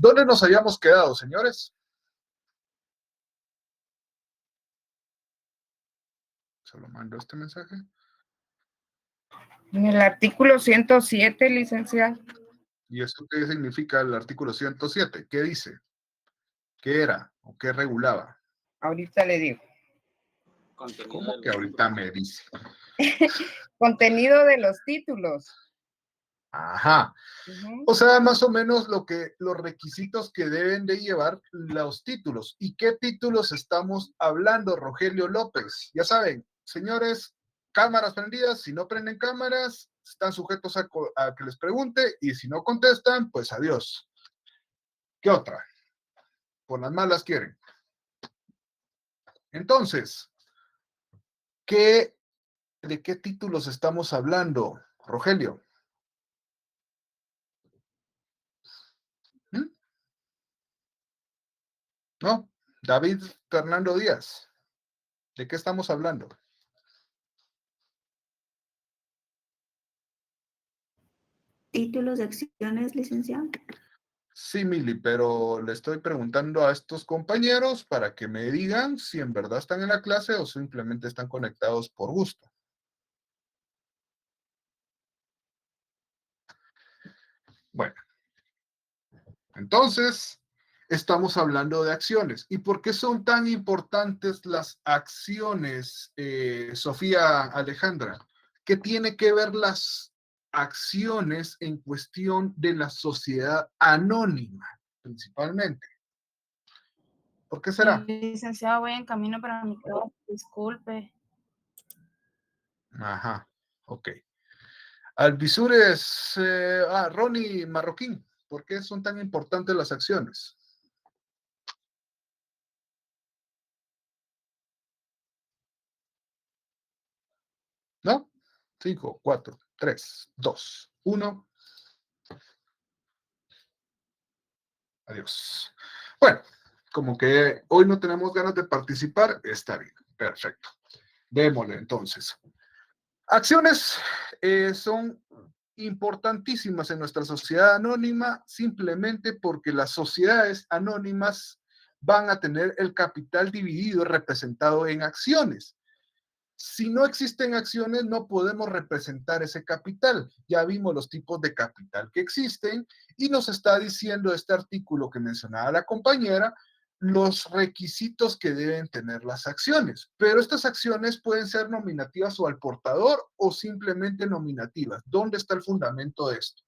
¿Dónde nos habíamos quedado, señores? Solo mando este mensaje. En el artículo 107, licenciado. ¿Y eso qué significa el artículo 107? ¿Qué dice? ¿Qué era o qué regulaba? Ahorita le digo. ¿Cómo que ahorita me dice? Contenido de los títulos. Ajá. O sea, más o menos los requisitos que deben de llevar los títulos. ¿Y qué títulos estamos hablando, Rogelio López? Ya saben, señores, cámaras prendidas. Si no prenden cámaras, están sujetos a que les pregunte, y si no contestan, pues adiós. ¿Qué otra? Por las malas quieren. Entonces, ¿de qué títulos estamos hablando, Rogelio? ¿No? David Fernando Díaz. ¿De qué estamos hablando? Títulos de acciones, licenciado. Sí, Mili, pero le estoy preguntando a estos compañeros para que me digan si en verdad están en la clase o simplemente están conectados por gusto. Bueno, entonces estamos hablando de acciones. ¿Y por qué son tan importantes las acciones, Sofía Alejandra? ¿Qué tiene que ver las acciones en cuestión de la sociedad anónima, principalmente? ¿Por qué será? Licenciado, voy en camino para mi casa, disculpe. Ajá, ok. Alvisures, Ronnie Marroquín, ¿por qué son tan importantes las acciones? ¿No? 5, 4, 3, 2, 1. Adiós. Bueno, como que hoy no tenemos ganas de participar, está bien, perfecto. Démosle entonces. Acciones son importantísimas en nuestra sociedad anónima simplemente porque las sociedades anónimas van a tener el capital dividido representado en acciones. Si no existen acciones, no podemos representar ese capital. Ya vimos los tipos de capital que existen y nos está diciendo este artículo que mencionaba la compañera, los requisitos que deben tener las acciones. Pero estas acciones pueden ser nominativas o al portador o simplemente nominativas. ¿Dónde está el fundamento de esto?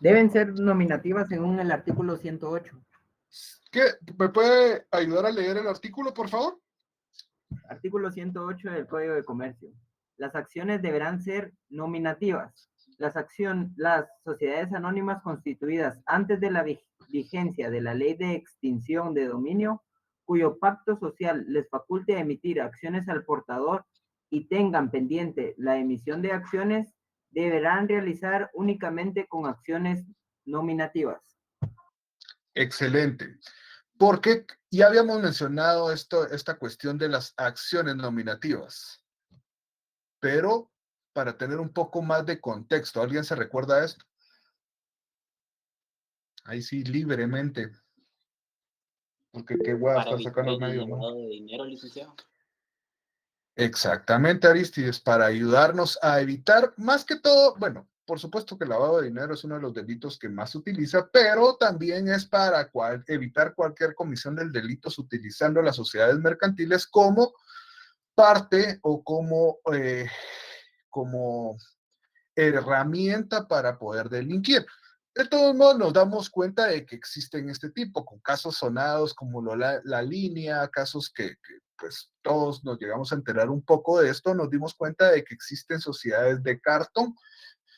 Deben ser nominativas según el artículo 108. ¿Me puede ayudar a leer el artículo, por favor? Artículo 108 del Código de Comercio. Las acciones deberán ser nominativas. Las sociedades anónimas constituidas antes de la vigencia de la ley de extinción de dominio, cuyo pacto social les faculte emitir acciones al portador y tengan pendiente la emisión de acciones, deberán realizar únicamente con acciones nominativas. Excelente. Porque ya habíamos mencionado esta cuestión de las acciones nominativas, pero para tener un poco más de contexto, ¿alguien se recuerda de esto? Ahí sí, libremente. Porque qué voy a estar sacando el medio, ¿no? Lavado de dinero, licenciado. Exactamente, Aristides, para ayudarnos a evitar, más que todo, bueno, por supuesto que el lavado de dinero es uno de los delitos que más se utiliza, pero también es para evitar cualquier comisión del delito utilizando las sociedades mercantiles como parte o como herramienta para poder delinquir. De todos modos, nos damos cuenta de que existen este tipo, con casos sonados como la línea, casos que pues todos nos llegamos a enterar un poco de esto, nos dimos cuenta de que existen sociedades de cartón,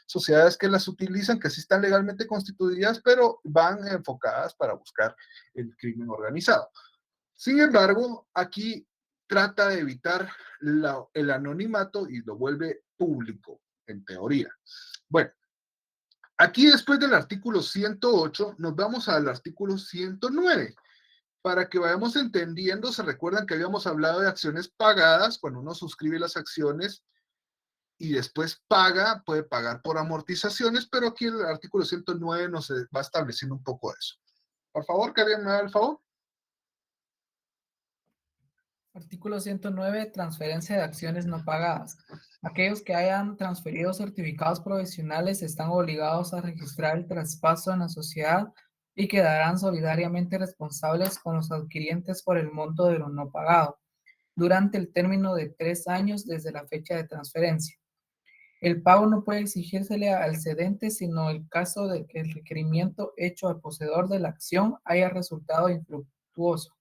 sociedades que las utilizan, que sí están legalmente constituidas, pero van enfocadas para buscar el crimen organizado. Sin embargo, aquí trata de evitar el anonimato y lo vuelve público, en teoría. Bueno, aquí después del artículo 108 nos vamos al artículo 109. Para que vayamos entendiendo, se recuerdan que habíamos hablado de acciones pagadas cuando uno suscribe las acciones y después puede pagar por amortizaciones, pero aquí el artículo 109 nos va estableciendo un poco eso. Por favor, que alguien me haga el favor. Artículo 109, transferencia de acciones no pagadas. Aquellos que hayan transferido certificados provisionales están obligados a registrar el traspaso en la sociedad y quedarán solidariamente responsables con los adquirientes por el monto de lo no pagado, durante el término de 3 años desde la fecha de transferencia. El pago no puede exigírsele al cedente, sino en el caso de que el requerimiento hecho al poseedor de la acción haya resultado infructuoso.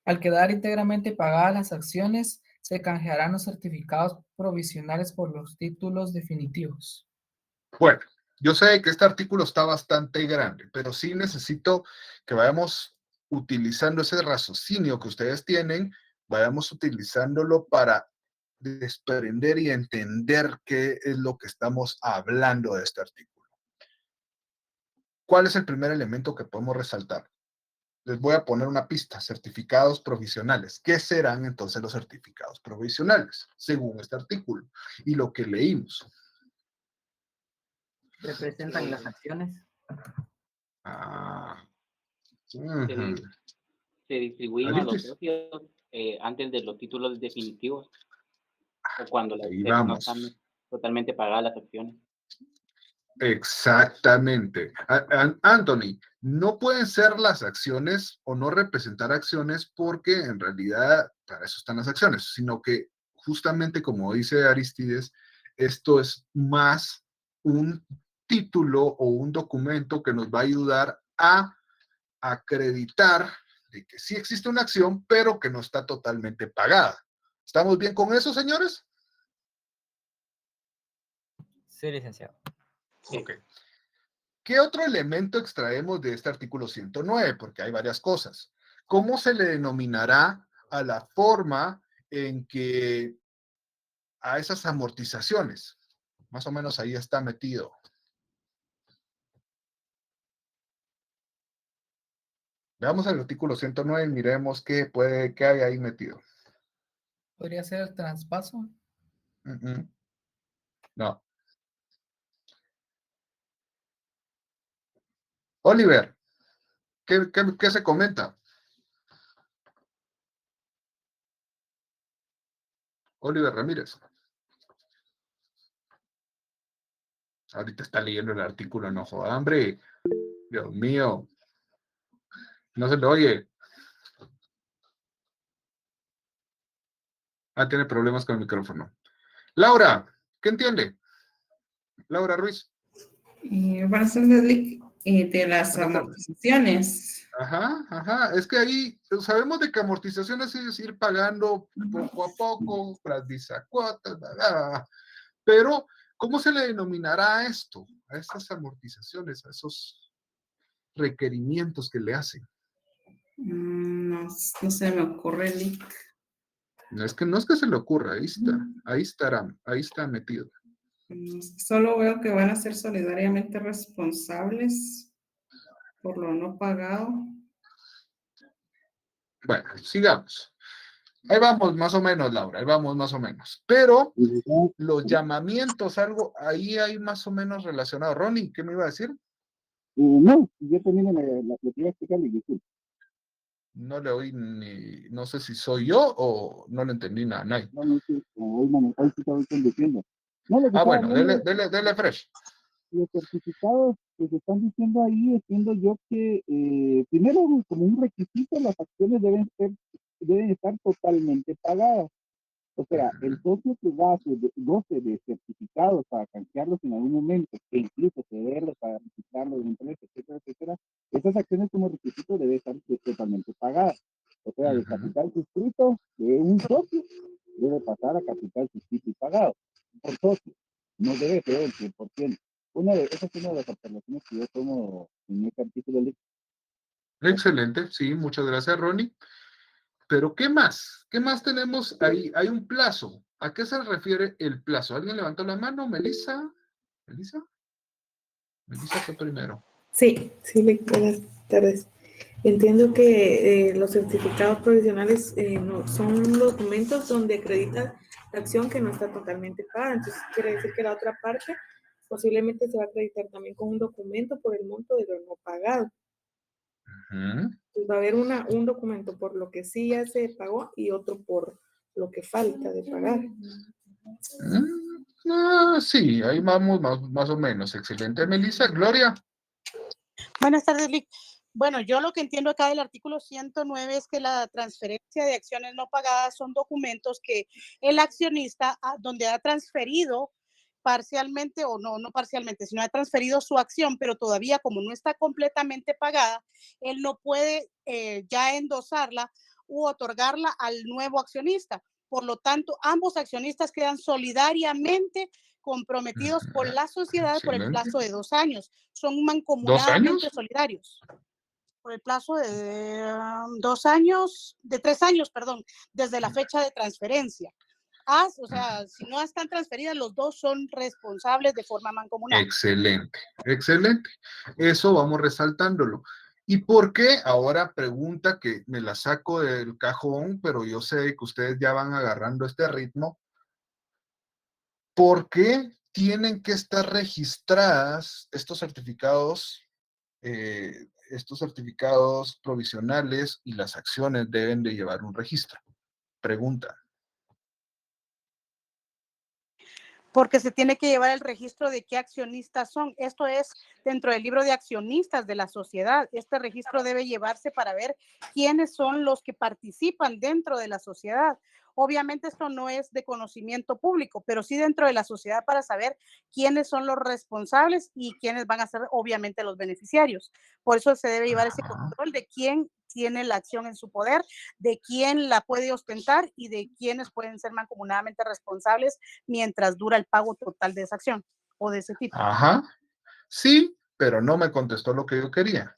Al quedar íntegramente pagadas las acciones, se canjearán los certificados provisionales por los títulos definitivos. Bueno, yo sé que este artículo está bastante grande, pero sí necesito que vayamos utilizando ese raciocinio que ustedes tienen, vayamos utilizándolo para desprender y entender qué es lo que estamos hablando de este artículo. ¿Cuál es el primer elemento que podemos resaltar? Les voy a poner una pista, certificados provisionales. ¿Qué serán entonces los certificados provisionales, según este artículo y lo que leímos? Representan las acciones. Ujú. Se distribuyen a los Alitis. socios antes de los títulos definitivos o cuando Ahí no vamos. están totalmente pagadas las acciones. Exactamente. Anthony, no pueden ser las acciones o no representar acciones porque en realidad para eso están las acciones, sino que justamente como dice Aristides, esto es más un título o un documento que nos va a ayudar a acreditar de que sí existe una acción, pero que no está totalmente pagada. ¿Estamos bien con eso, señores? Sí, licenciado. Sí. Ok. ¿Qué otro elemento extraemos de este artículo 109? Porque hay varias cosas. ¿Cómo se le denominará a la forma en que a esas amortizaciones? Más o menos ahí está metido. Veamos el artículo 109 y miremos qué hay ahí metido. ¿Podría ser el traspaso? No. Oliver, ¿qué se comenta? Oliver Ramírez. Ahorita está leyendo el artículo, no joda, hambre. Dios mío. No se le oye. Tiene problemas con el micrófono. Laura, ¿qué entiende? Laura Ruiz. Van a ser de las amortizaciones. Ajá. Es que ahí sabemos de que amortizaciones es ir pagando poco a poco, las bisacuotas, pero ¿cómo se le denominará a esto? A estas amortizaciones, a esos requerimientos que le hacen. No se me ocurre, Lick. No es que se le ocurra, ahí está metido. Solo veo que van a ser solidariamente responsables por lo no pagado. Bueno, sigamos. Ahí vamos más o menos, Laura, ahí vamos más o menos. Pero los llamamientos, algo, ahí hay más o menos relacionado. Ronnie, ¿qué me iba a decir? No, yo también la que iba a explicar y disculpe. No le oí no sé si soy yo o no le entendí nada. No, sí, hoy sí estaba conduciendo. No, lo que estaba Bueno, hablando dele fresh. los certificados que se están diciendo ahí, entiendo yo que primero como un requisito las acciones deben estar totalmente pagadas. O sea, el socio que goce de certificados para canjearlos en algún momento, que incluso cederlos para registrarlos en empresa, etcétera, esas acciones como requisito deben estar totalmente pagadas. O sea, el capital suscrito de un socio debe pasar a capital suscrito y pagado por socio. No debe ser el 100%. Esa es una de las observaciones que yo tomo en este artículo. Excelente, sí, muchas gracias, Ronnie. Pero, ¿qué más? ¿Qué más tenemos ahí? Hay un plazo. ¿A qué se refiere el plazo? ¿Alguien levantó la mano? ¿Melissa? ¿Melissa? Melissa fue primero. Sí, buenas tardes. Entiendo que los certificados provisionales son documentos donde acreditan acción que no está totalmente pagada. Entonces, quiere decir que la otra parte posiblemente se va a acreditar también con un documento por el monto de lo no pagado. Ujú. Entonces, va a haber un documento por lo que sí ya se pagó y otro por lo que falta de pagar. Sí, ahí vamos más o menos. Excelente, Melissa. Gloria. Buenas tardes, Lic. Bueno, yo lo que entiendo acá del artículo 109 es que la transferencia de acciones no pagadas son documentos que el accionista, donde ha transferido parcialmente o no parcialmente, sino ha transferido su acción, pero todavía como no está completamente pagada, él no puede ya endosarla u otorgarla al nuevo accionista. Por lo tanto, ambos accionistas quedan solidariamente comprometidos por la sociedad por el Excelente. plazo de 2 años. Son 2 mancomunadamente años. solidarios por el plazo de 2 años, de 3 años, perdón, desde la fecha de transferencia. O sea, si no están transferidas, los dos son responsables de forma mancomunada. Excelente, excelente. Eso vamos resaltándolo. ¿Y por qué? Ahora pregunta que me la saco del cajón, pero yo sé que ustedes ya van agarrando este ritmo. ¿Por qué tienen que estar registradas estos certificados provisionales y las acciones deben de llevar un registro? Pregunta. Porque se tiene que llevar el registro de qué accionistas son. Esto es dentro del libro de accionistas de la sociedad. Este registro debe llevarse para ver quiénes son los que participan dentro de la sociedad. Obviamente esto no es de conocimiento público, pero sí dentro de la sociedad para saber quiénes son los responsables y quiénes van a ser obviamente los beneficiarios. Por eso se debe llevar ese control de quién tiene la acción en su poder, de quién la puede ostentar y de quiénes pueden ser mancomunadamente responsables mientras dura el pago total de esa acción o de ese tipo. Ajá. Sí, pero no me contestó lo que yo quería.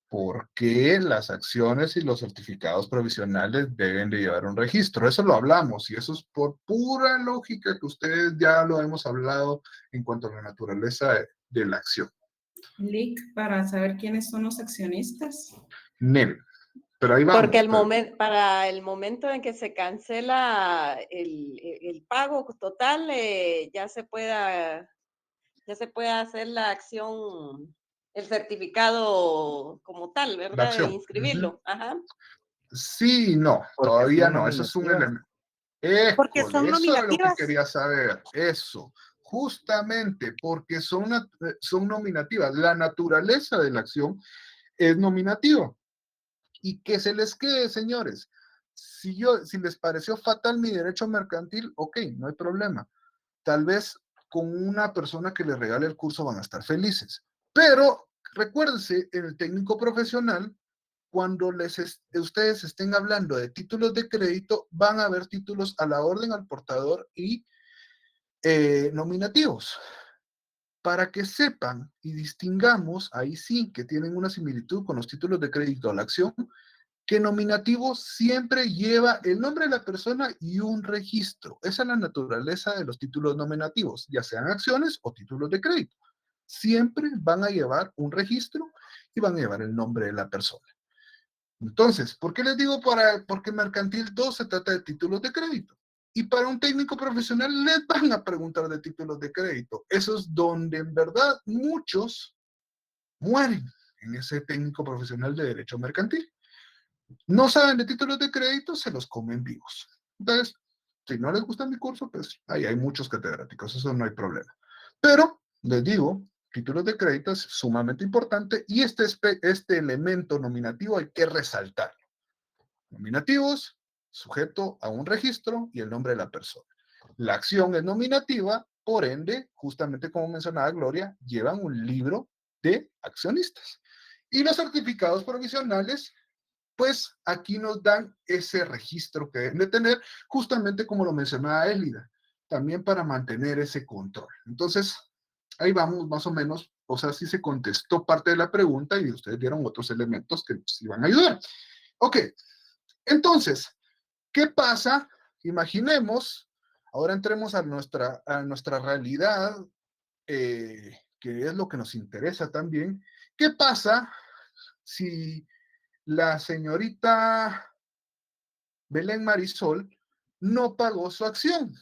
¿Por qué las acciones y los certificados provisionales deben de llevar un registro? Eso lo hablamos y eso es por pura lógica que ustedes ya lo hemos hablado en cuanto a la naturaleza de la acción. Lic, para saber quiénes son los accionistas. Nel, pero ahí vamos. Porque para el momento en que se cancela el pago total, ya se puede hacer la acción, el certificado como tal, La ¿verdad? De acción. inscribirlo. Ajá. Sí, no, Porque todavía son no, eso es un nominativas. elemento. Porque son Eso era lo que nominativas. quería saber, eso, justamente porque son nominativas. La naturaleza de la acción es nominativa. Y que se les quede, señores. Si les pareció fatal mi derecho mercantil, ok, no hay problema. Tal vez con una persona que les regale el curso van a estar felices. Pero recuérdense, en el técnico profesional, cuando ustedes estén hablando de títulos de crédito, van a haber títulos a la orden al portador y nominativos. Para que sepan y distingamos, ahí sí que tienen una similitud con los títulos de crédito a la acción, que nominativo siempre lleva el nombre de la persona y un registro. Esa es la naturaleza de los títulos nominativos, ya sean acciones o títulos de crédito. Siempre van a llevar un registro y van a llevar el nombre de la persona. Entonces, ¿por qué les digo? Porque Mercantil 2 se trata de títulos de crédito. Y para un técnico profesional les van a preguntar de títulos de crédito. Eso es donde en verdad muchos mueren en ese técnico profesional de derecho mercantil. No saben de títulos de crédito, se los comen vivos. Entonces, si no les gusta mi curso, pues ahí hay muchos catedráticos, eso no hay problema. Pero, les digo, títulos de crédito es sumamente importante y este elemento nominativo hay que resaltarlo. Nominativos, sujeto a un registro y el nombre de la persona. La acción es nominativa, por ende, justamente como mencionaba Gloria, llevan un libro de accionistas. Y los certificados provisionales, pues aquí nos dan ese registro que deben de tener, justamente como lo mencionaba Élida, también para mantener ese control. Entonces, ahí vamos más o menos, o sea, sí se contestó parte de la pregunta y ustedes dieron otros elementos que nos iban a ayudar. Ok, entonces, ¿qué pasa? Imaginemos, ahora entremos a nuestra realidad, que es lo que nos interesa también. ¿Qué pasa si la señorita Belén Marisol no pagó su acción.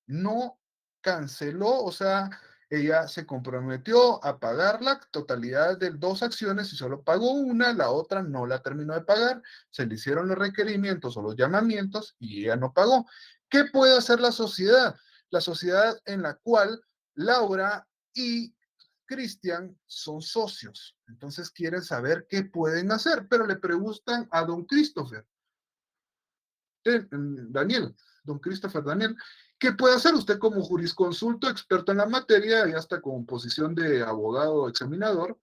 No canceló, o sea, ella se comprometió a pagar la totalidad de 2 acciones y solo pagó una, la otra no la terminó de pagar, se le hicieron los requerimientos o los llamamientos y ella no pagó. ¿Qué puede hacer la sociedad? La sociedad en la cual Laura y Cristian son socios. Entonces quieren saber qué pueden hacer, pero le preguntan a don Christopher. Daniel, don Christopher Daniel, ¿qué puede hacer usted como jurisconsulto, experto en la materia y hasta con posición de abogado examinador?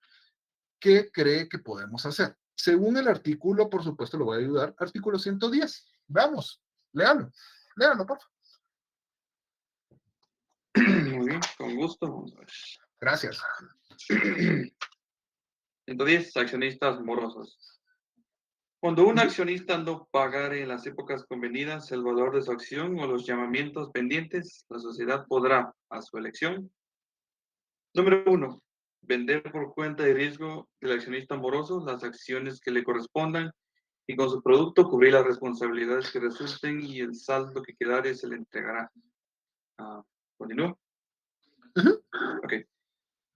¿Qué cree que podemos hacer? Según el artículo, por supuesto, lo voy a ayudar, artículo 110. Vamos, léalo, por favor. Muy bien, con gusto. Vamos a ver. Gracias. 110, accionistas morosos. Cuando un accionista no pagare en las épocas convenidas el valor de su acción o los llamamientos pendientes, la sociedad podrá, a su elección, número 1, vender por cuenta y riesgo del accionista moroso las acciones que le correspondan y con su producto cubrir las responsabilidades que resulten y el saldo que quedare se le entregará. ¿Continúo? Ok.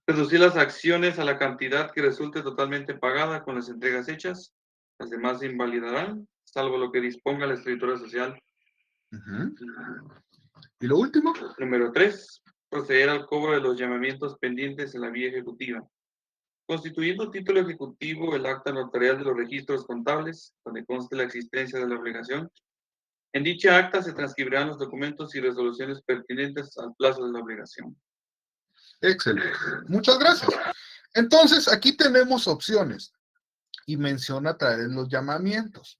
Reducir las acciones a la cantidad que resulte totalmente pagada con las entregas hechas. Las demás se invalidarán, salvo lo que disponga la escritura social. ¿Y lo último? Número 3. Proceder al cobro de los llamamientos pendientes en la vía ejecutiva. Constituyendo título ejecutivo el acta notarial de los registros contables, donde conste la existencia de la obligación. En dicha acta se transcribirán los documentos y resoluciones pertinentes al plazo de la obligación. Excelente. Muchas gracias. Entonces, aquí tenemos opciones y menciona traer los llamamientos.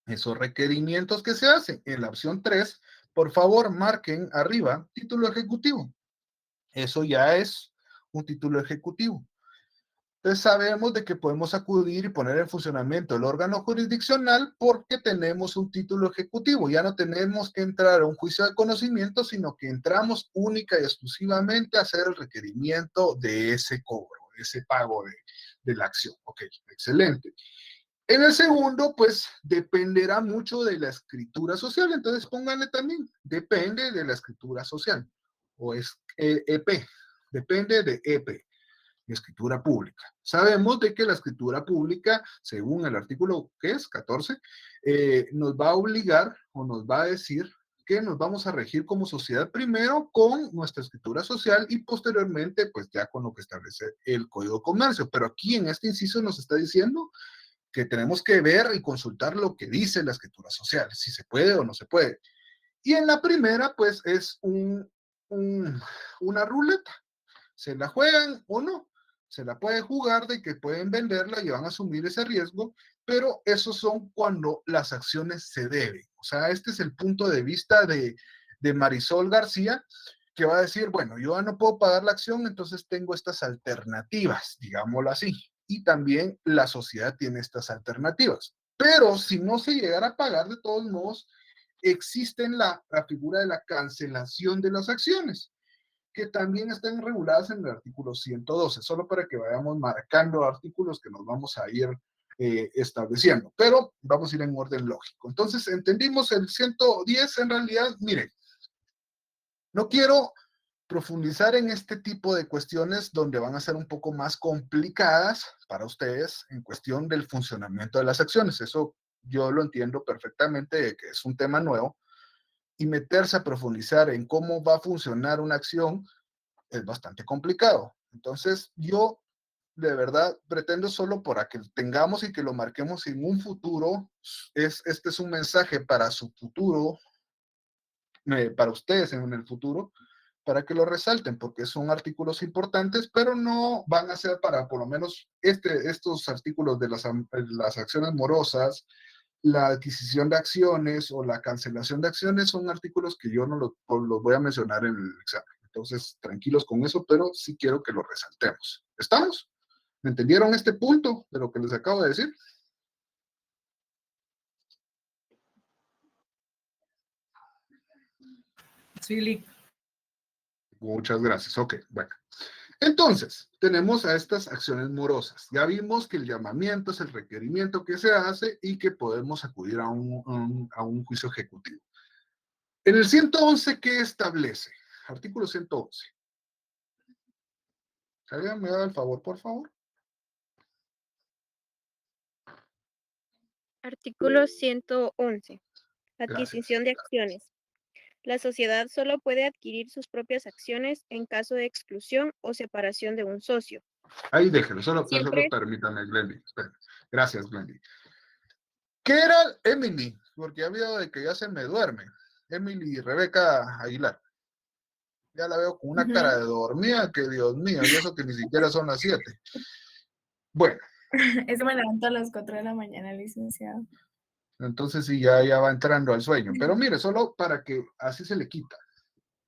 Esos requerimientos que se hacen en la opción 3, por favor, marquen arriba título ejecutivo. Eso ya es un título ejecutivo. Entonces sabemos de que podemos acudir y poner en funcionamiento el órgano jurisdiccional porque tenemos un título ejecutivo. Ya no tenemos que entrar a un juicio de conocimiento, sino que entramos única y exclusivamente a hacer el requerimiento de ese cobro, de ese pago de la acción. Ok, excelente. En el segundo, pues, dependerá mucho de la escritura social. Entonces, pónganle también, depende de la escritura social. O es EP, depende de EP, escritura pública. Sabemos de que la escritura pública, según el artículo, ¿qué es? 14, nos va a obligar o nos va a decir que nos vamos a regir como sociedad primero con nuestra escritura social y posteriormente, pues, ya con lo que establece el Código de Comercio. Pero aquí en este inciso nos está diciendo que tenemos que ver y consultar lo que dice la escritura social, si se puede o no se puede. Y en la primera, pues, es una ruleta. ¿Se la juegan o no? Se la puede jugar de que pueden venderla y van a asumir ese riesgo, pero esos son cuando las acciones se deben. O sea, este es el punto de vista de Marisol García, que va a decir, bueno, yo ya no puedo pagar la acción, entonces tengo estas alternativas, digámoslo así. Y también la sociedad tiene estas alternativas. Pero si no se llegara a pagar, de todos modos, existe la figura de la cancelación de las acciones, que también están reguladas en el artículo 112, solo para que vayamos marcando artículos que nos vamos a ir estableciendo, pero vamos a ir en orden lógico. Entonces, entendimos el 110, en realidad, miren, no quiero profundizar en este tipo de cuestiones donde van a ser un poco más complicadas para ustedes en cuestión del funcionamiento de las acciones. Eso yo lo entiendo perfectamente, que es un tema nuevo, y meterse a profundizar en cómo va a funcionar una acción es bastante complicado. Entonces, yo de verdad pretendo solo para que tengamos y que lo marquemos en un futuro, este es un mensaje para su futuro, para ustedes en el futuro, para que lo resalten, porque son artículos importantes, pero no van a ser para, por lo menos, estos artículos de las acciones morosas, la adquisición de acciones o la cancelación de acciones son artículos que yo no los voy a mencionar en el examen. Entonces, tranquilos con eso, pero sí quiero que lo resaltemos. ¿Estamos? ¿Me entendieron este punto de lo que les acabo de decir? Sí, Lick. Muchas gracias. Ok, bueno. Entonces, tenemos a estas acciones morosas. Ya vimos que el llamamiento es el requerimiento que se hace y que podemos acudir a un juicio ejecutivo. En el 111, ¿qué establece? Artículo 111. ¿Alguien me da el favor, por favor? Artículo 111. Gracias. Adquisición de acciones. La sociedad solo puede adquirir sus propias acciones en caso de exclusión o separación de un socio. Ahí déjelo, solo permítame, Glendy. Espera. Gracias, Glendy. ¿Qué era Emily? Porque ya veo de que ya se me duerme. Emily Rebeca Aguilar. Ya la veo con una cara de dormida, que Dios mío, y eso que ni siquiera son las 7. Bueno. Eso me levanto a las 4 de la mañana, licenciado. Entonces sí, ya va entrando al sueño. Pero mire, solo para que así se le quita.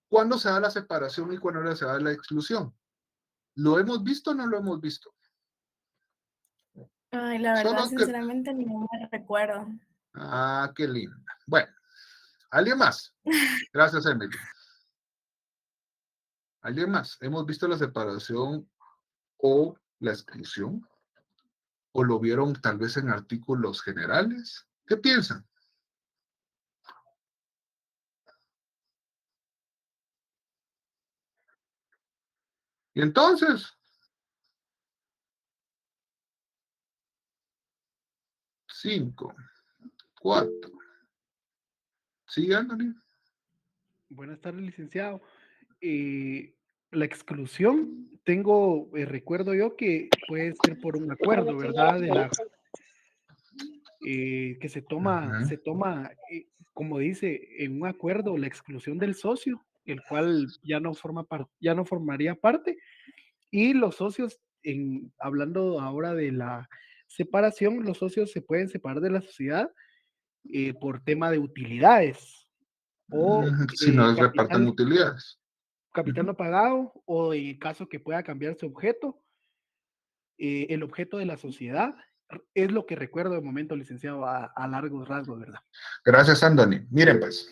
¿Cuándo se da la separación y cuándo se da la exclusión? ¿Lo hemos visto o no lo hemos visto? Ay, la verdad, Solo que... sinceramente, no me recuerdo. Ah, qué linda. Bueno, ¿alguien más? Gracias, Emily. ¿Alguien más? ¿Hemos visto la separación o la exclusión? ¿O lo vieron tal vez en artículos generales? ¿Qué piensan? Y entonces, 5, 4. ¿Sigue, Anthony? Buenas tardes, licenciado. La exclusión, recuerdo yo que puede ser por un acuerdo, ¿verdad? Que se toma, como dice, en un acuerdo la exclusión del socio, el cual ya no formaría parte, y los socios, hablando ahora de la separación, los socios se pueden separar de la sociedad por tema de utilidades o Si no reparten utilidades. Capital no pagado, o en caso que pueda cambiar su objeto, el objeto de la sociedad. Es lo que recuerdo de momento, licenciado, a largos rasgos, ¿verdad? Gracias, Anthony. Miren, pues,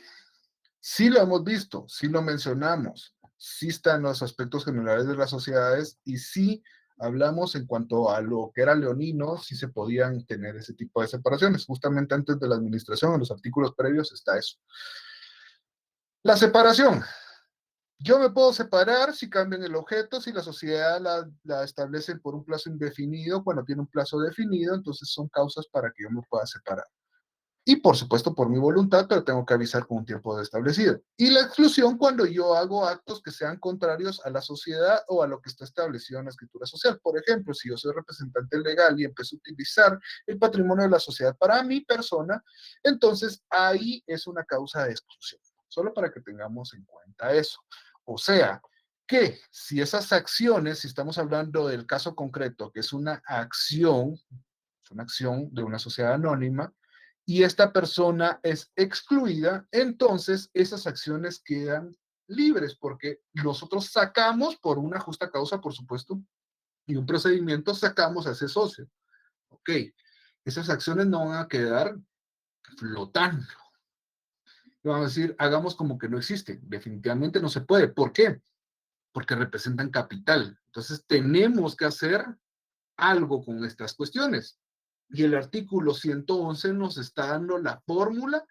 sí lo hemos visto, sí lo mencionamos, sí están los aspectos generales de las sociedades y sí hablamos en cuanto a lo que era leonino, sí se podían tener ese tipo de separaciones. Justamente antes de la administración, en los artículos previos está eso. La separación. Yo me puedo separar si cambian el objeto, si la sociedad la establece por un plazo indefinido, cuando tiene un plazo definido, entonces son causas para que yo me pueda separar. Y por supuesto por mi voluntad, pero tengo que avisar con un tiempo establecido. Y la exclusión cuando yo hago actos que sean contrarios a la sociedad o a lo que está establecido en la escritura social. Por ejemplo, si yo soy representante legal y empiezo a utilizar el patrimonio de la sociedad para mi persona, entonces ahí es una causa de exclusión. Solo para que tengamos en cuenta eso. O sea, que si esas acciones, si estamos hablando del caso concreto, que es una acción de una sociedad anónima, y esta persona es excluida, entonces esas acciones quedan libres, porque nosotros sacamos por una justa causa, por supuesto, y un procedimiento sacamos a ese socio. Ok, esas acciones no van a quedar flotando. Vamos a decir, hagamos como que no existe. Definitivamente no se puede. ¿Por qué? Porque representan capital. Entonces tenemos que hacer algo con estas cuestiones. Y el artículo 111 nos está dando la fórmula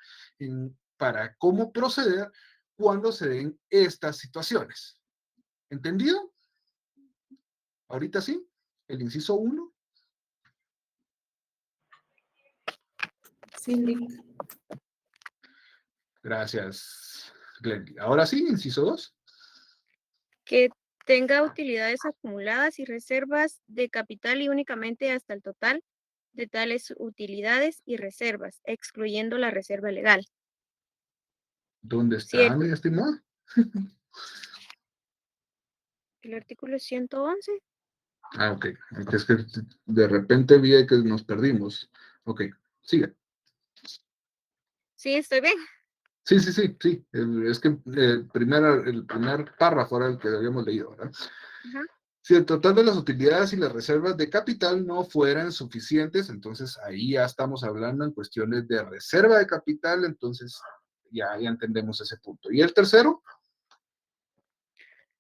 para cómo proceder cuando se den estas situaciones. ¿Entendido? Ahorita sí, el inciso 1. Sí. Gracias, Glendy. Ahora sí, inciso 2. Que tenga utilidades acumuladas y reservas de capital y únicamente hasta el total de tales utilidades y reservas, excluyendo la reserva legal. ¿Dónde está, mi estimado? El artículo 111. Ah, ok. Es que de repente vi que nos perdimos. Ok, sigue. Sí, estoy bien. Sí. Es que el primer párrafo era el que habíamos leído, ¿verdad? Ajá. Si el total de las utilidades y las reservas de capital no fueran suficientes, entonces ahí ya estamos hablando en cuestiones de reserva de capital, entonces ya entendemos ese punto. ¿Y el tercero?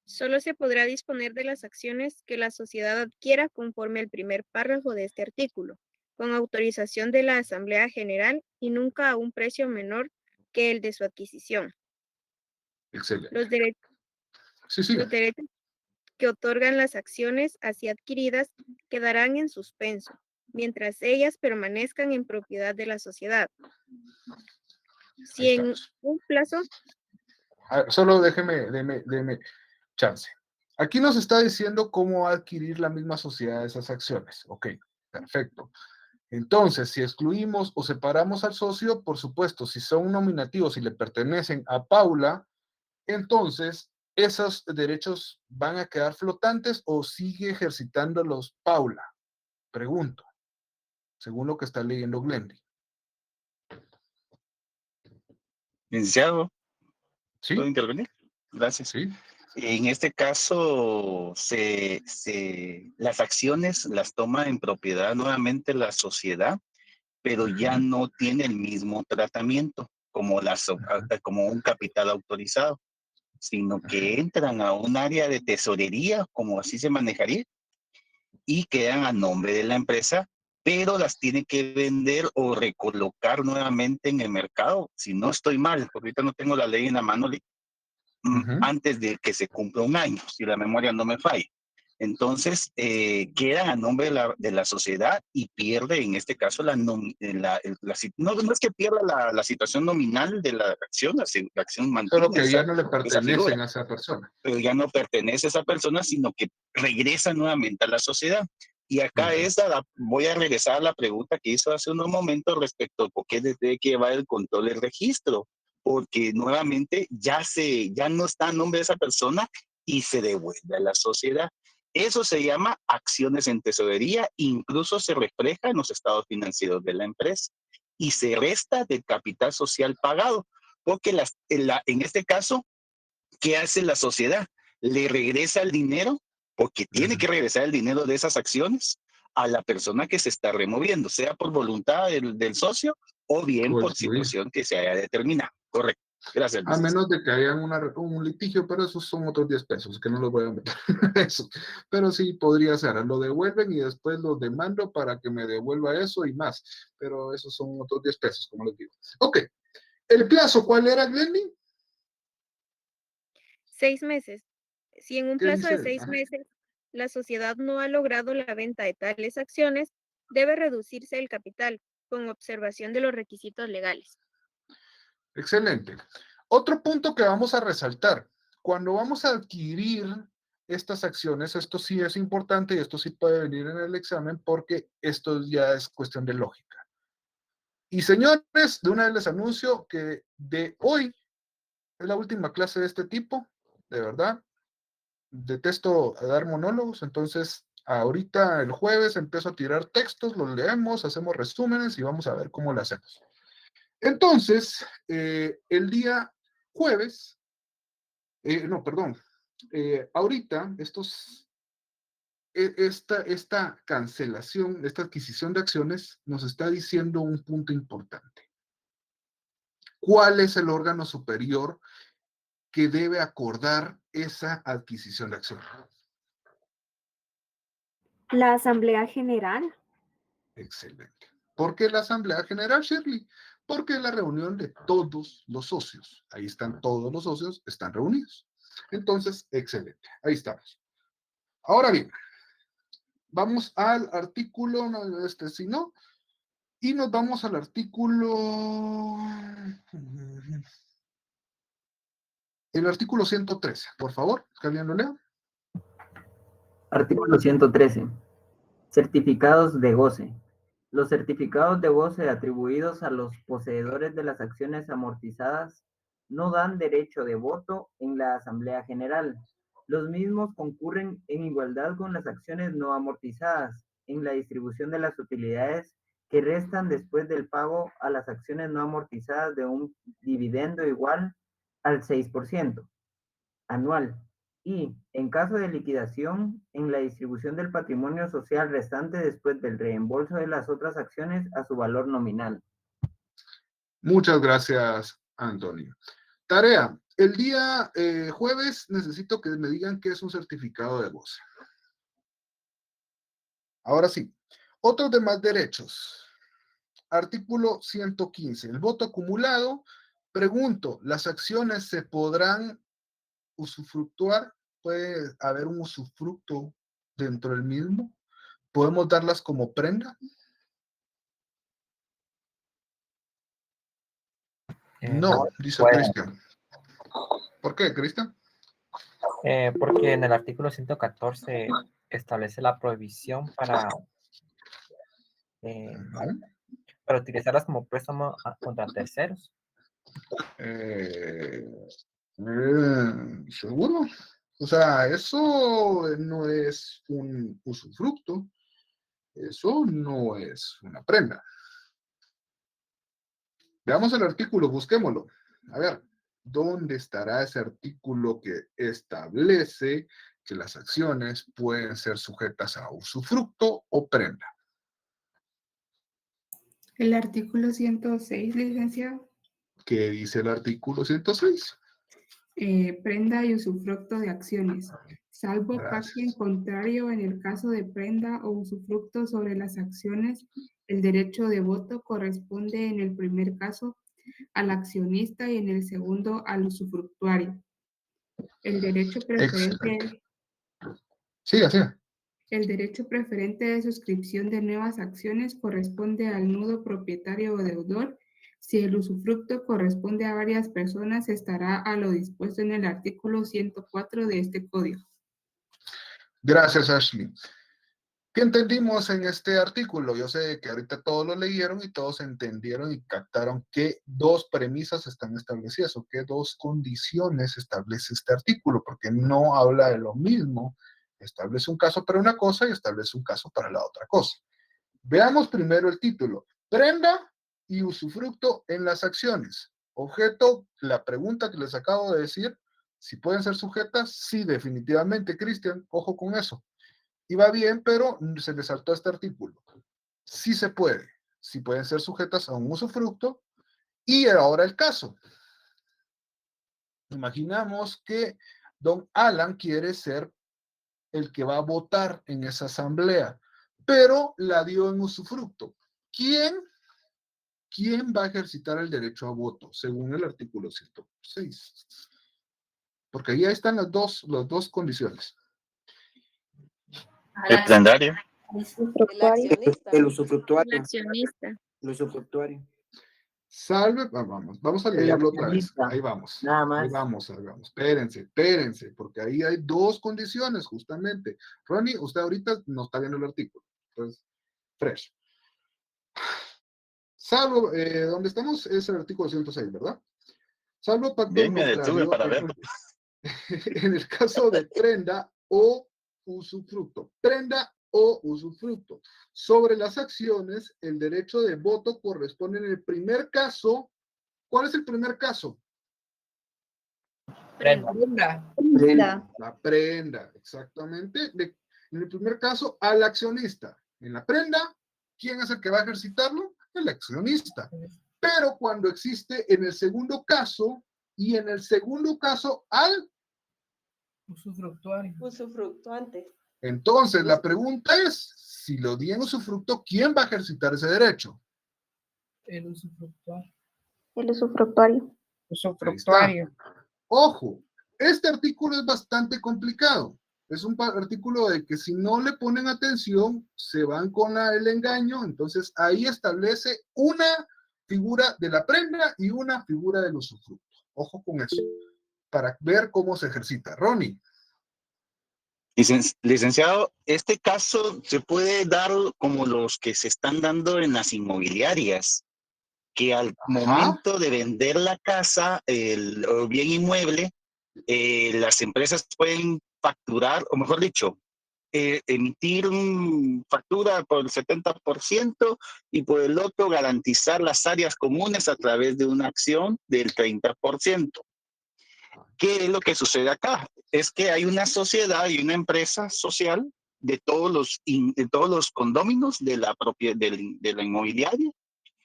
Solo se podrá disponer de las acciones que la sociedad adquiera conforme al primer párrafo de este artículo, con autorización de la Asamblea General y nunca a un precio menor que el de su adquisición. Excelente. Los derechos que otorgan las acciones así adquiridas quedarán en suspenso, mientras ellas permanezcan en propiedad de la sociedad. Si en un plazo... Solo déme chance. Aquí nos está diciendo cómo adquirir la misma sociedad esas acciones. Ok, perfecto. Entonces, si excluimos o separamos al socio, por supuesto, si son nominativos y le pertenecen a Paula, entonces esos derechos van a quedar flotantes o sigue ejercitándolos Paula. Pregunto, según lo que está leyendo Glendy. Licenciado, ¿Sí? ¿puedo intervenir? Gracias. Sí. En este caso, las acciones las toma en propiedad nuevamente la sociedad, pero ya no tiene el mismo tratamiento como un capital autorizado, sino que entran a un área de tesorería, como así se manejaría, y quedan a nombre de la empresa, pero las tiene que vender o recolocar nuevamente en el mercado. Si no estoy mal, porque ahorita no tengo la ley en la mano, antes de que se cumpla un año, si la memoria no me falla. Entonces, quedan a nombre de la sociedad y pierde, en este caso, no es que pierda la situación nominal de la acción, la acción mantiene Solo que ya no le esa pertenecen figura, a esa persona. pero ya no pertenece a esa persona, sino que regresa nuevamente a la sociedad. Y acá voy a regresar a la pregunta que hizo hace unos momentos respecto a por qué tiene que llevar el control del registro, porque nuevamente ya no está a nombre de esa persona y se devuelve a la sociedad. Eso se llama acciones en tesorería, incluso se refleja en los estados financieros de la empresa y se resta del capital social pagado, porque en este caso, ¿qué hace la sociedad? Le regresa el dinero, porque tiene que regresar el dinero de esas acciones a la persona que se está removiendo, sea por voluntad del socio o bien por situación que se haya determinado. Correcto. Gracias. A menos de que haya un litigio, pero esos son otros 10 pesos, que no los voy a meter. Eso. Pero sí podría ser, lo devuelven y después lo demando para que me devuelva eso y más. Pero esos son otros 10 pesos, como les digo. Ok. ¿El plazo cuál era, Glendy? 6 meses. Si en un ¿Qué plazo de dice? 6 Ajá. meses la sociedad no ha logrado la venta de tales acciones, debe reducirse el capital con observación de los requisitos legales. Excelente. Otro punto que vamos a resaltar, cuando vamos a adquirir estas acciones, esto sí es importante y esto sí puede venir en el examen porque esto ya es cuestión de lógica. Y señores, de una vez les anuncio que de hoy es la última clase de este tipo, de verdad. Detesto dar monólogos, entonces ahorita el jueves empiezo a tirar textos, los leemos, hacemos resúmenes y vamos a ver cómo lo hacemos. Entonces, el día jueves, ahorita esta cancelación, esta adquisición de acciones nos está diciendo un punto importante. ¿Cuál es el órgano superior que debe acordar esa adquisición de acciones? La Asamblea General. Excelente. ¿Por qué la Asamblea General, Shirley? Porque es la reunión de todos los socios. Ahí están todos los socios, están reunidos. Entonces, excelente. Ahí estamos. Ahora bien, vamos al artículo, si no, y nos vamos al artículo... El artículo 113, por favor, que alguien lo lea. Artículo 113. Certificados de goce. Los certificados de goce atribuidos a los poseedores de las acciones amortizadas no dan derecho de voto en la Asamblea General. Los mismos concurren en igualdad con las acciones no amortizadas en la distribución de las utilidades que restan después del pago a las acciones no amortizadas de un dividendo igual al 6% anual. Y, en caso de liquidación, en la distribución del patrimonio social restante después del reembolso de las otras acciones a su valor nominal. Muchas gracias, Antonio. Tarea. El día jueves necesito que me digan qué es un certificado de goce. Ahora sí. Otros demás derechos. Artículo 115. El voto acumulado. Pregunto, ¿las acciones se podrán usufructuar? ¿Puede haber un usufructo dentro del mismo? ¿Podemos darlas como prenda? No, dice Cristian. ¿Por qué, Cristian? Porque en el artículo 114 establece la prohibición para utilizarlas como préstamo contra terceros. ¿Seguro? O sea, eso no es un usufructo. Eso no es una prenda. Veamos el artículo, busquémoslo. A ver, ¿dónde estará ese artículo que establece que las acciones pueden ser sujetas a usufructo o prenda? El artículo 106, licenciado. ¿Qué dice el artículo 106? Prenda y usufructo de acciones, salvo pacto en contrario en el caso de prenda o usufructo sobre las acciones, el derecho de voto corresponde en el primer caso al accionista y en el segundo al usufructuario. El derecho preferente. Siga. El derecho preferente de suscripción de nuevas acciones corresponde al nudo propietario o deudor. Si el usufructo corresponde a varias personas, estará a lo dispuesto en el artículo 104 de este código. Gracias, Ashley. ¿Qué entendimos en este artículo? Yo sé que ahorita todos lo leyeron y todos entendieron y captaron qué dos premisas están establecidas o qué dos condiciones establece este artículo, porque no habla de lo mismo. Establece un caso para una cosa y establece un caso para la otra cosa. Veamos primero el título. Prenda y usufructo en las acciones. Objeto, la pregunta que les acabo de decir, si pueden ser sujetas, sí, definitivamente, Cristian, ojo con eso. Iba bien, pero se le saltó este artículo. Sí se puede. Sí pueden ser sujetas a un usufructo. Y ahora el caso. Imaginamos que don Alan quiere ser el que va a votar en esa asamblea, pero la dio en usufructo. ¿Quién va a ejercitar el derecho a voto? Según el artículo 106. Porque ahí están las dos condiciones. El prendario. El El usufructuario. accionista. El usufructuario. Salve, vamos a leerlo otra vez. accionista. Ahí vamos. Nada más. Ahí vamos. Espérense, porque ahí hay dos condiciones, justamente. Ronnie, usted ahorita no está viendo el artículo. Entonces, fresh. Salvo, donde estamos es el artículo 106, ¿verdad? Salvo pacto Bien, me detuve contrario para verlo. en el caso de prenda o usufructo. Prenda o usufructo. Sobre las acciones, el derecho de voto corresponde en el primer caso. ¿Cuál es el primer caso? Prenda. La prenda, exactamente. En el primer caso, al accionista. En la prenda, ¿quién es el que va a ejercitarlo? El accionista. Pero cuando existe en el segundo caso, y en el segundo caso al Usufructuario. Usufructuante. Entonces, la pregunta es, si lo di en usufructo, ¿quién va a ejercitar ese derecho? El usufructuario. El usufructuario. Usufructuario. Ojo, este artículo es bastante complicado. Es un artículo de que si no le ponen atención, se van con el engaño. Entonces, ahí establece una figura de la prenda y una figura del usufructo. Ojo con eso, para ver cómo se ejercita. Ronnie. Licenciado, este caso se puede dar como los que se están dando en las inmobiliarias, que al momento de vender la casa, el bien inmueble, las empresas pueden facturar, o mejor dicho, emitir factura por el 70% y por el otro garantizar las áreas comunes a través de una acción del 30%. ¿Qué es lo que sucede acá? Es que hay una sociedad y una empresa social de todos los condóminos de la inmobiliaria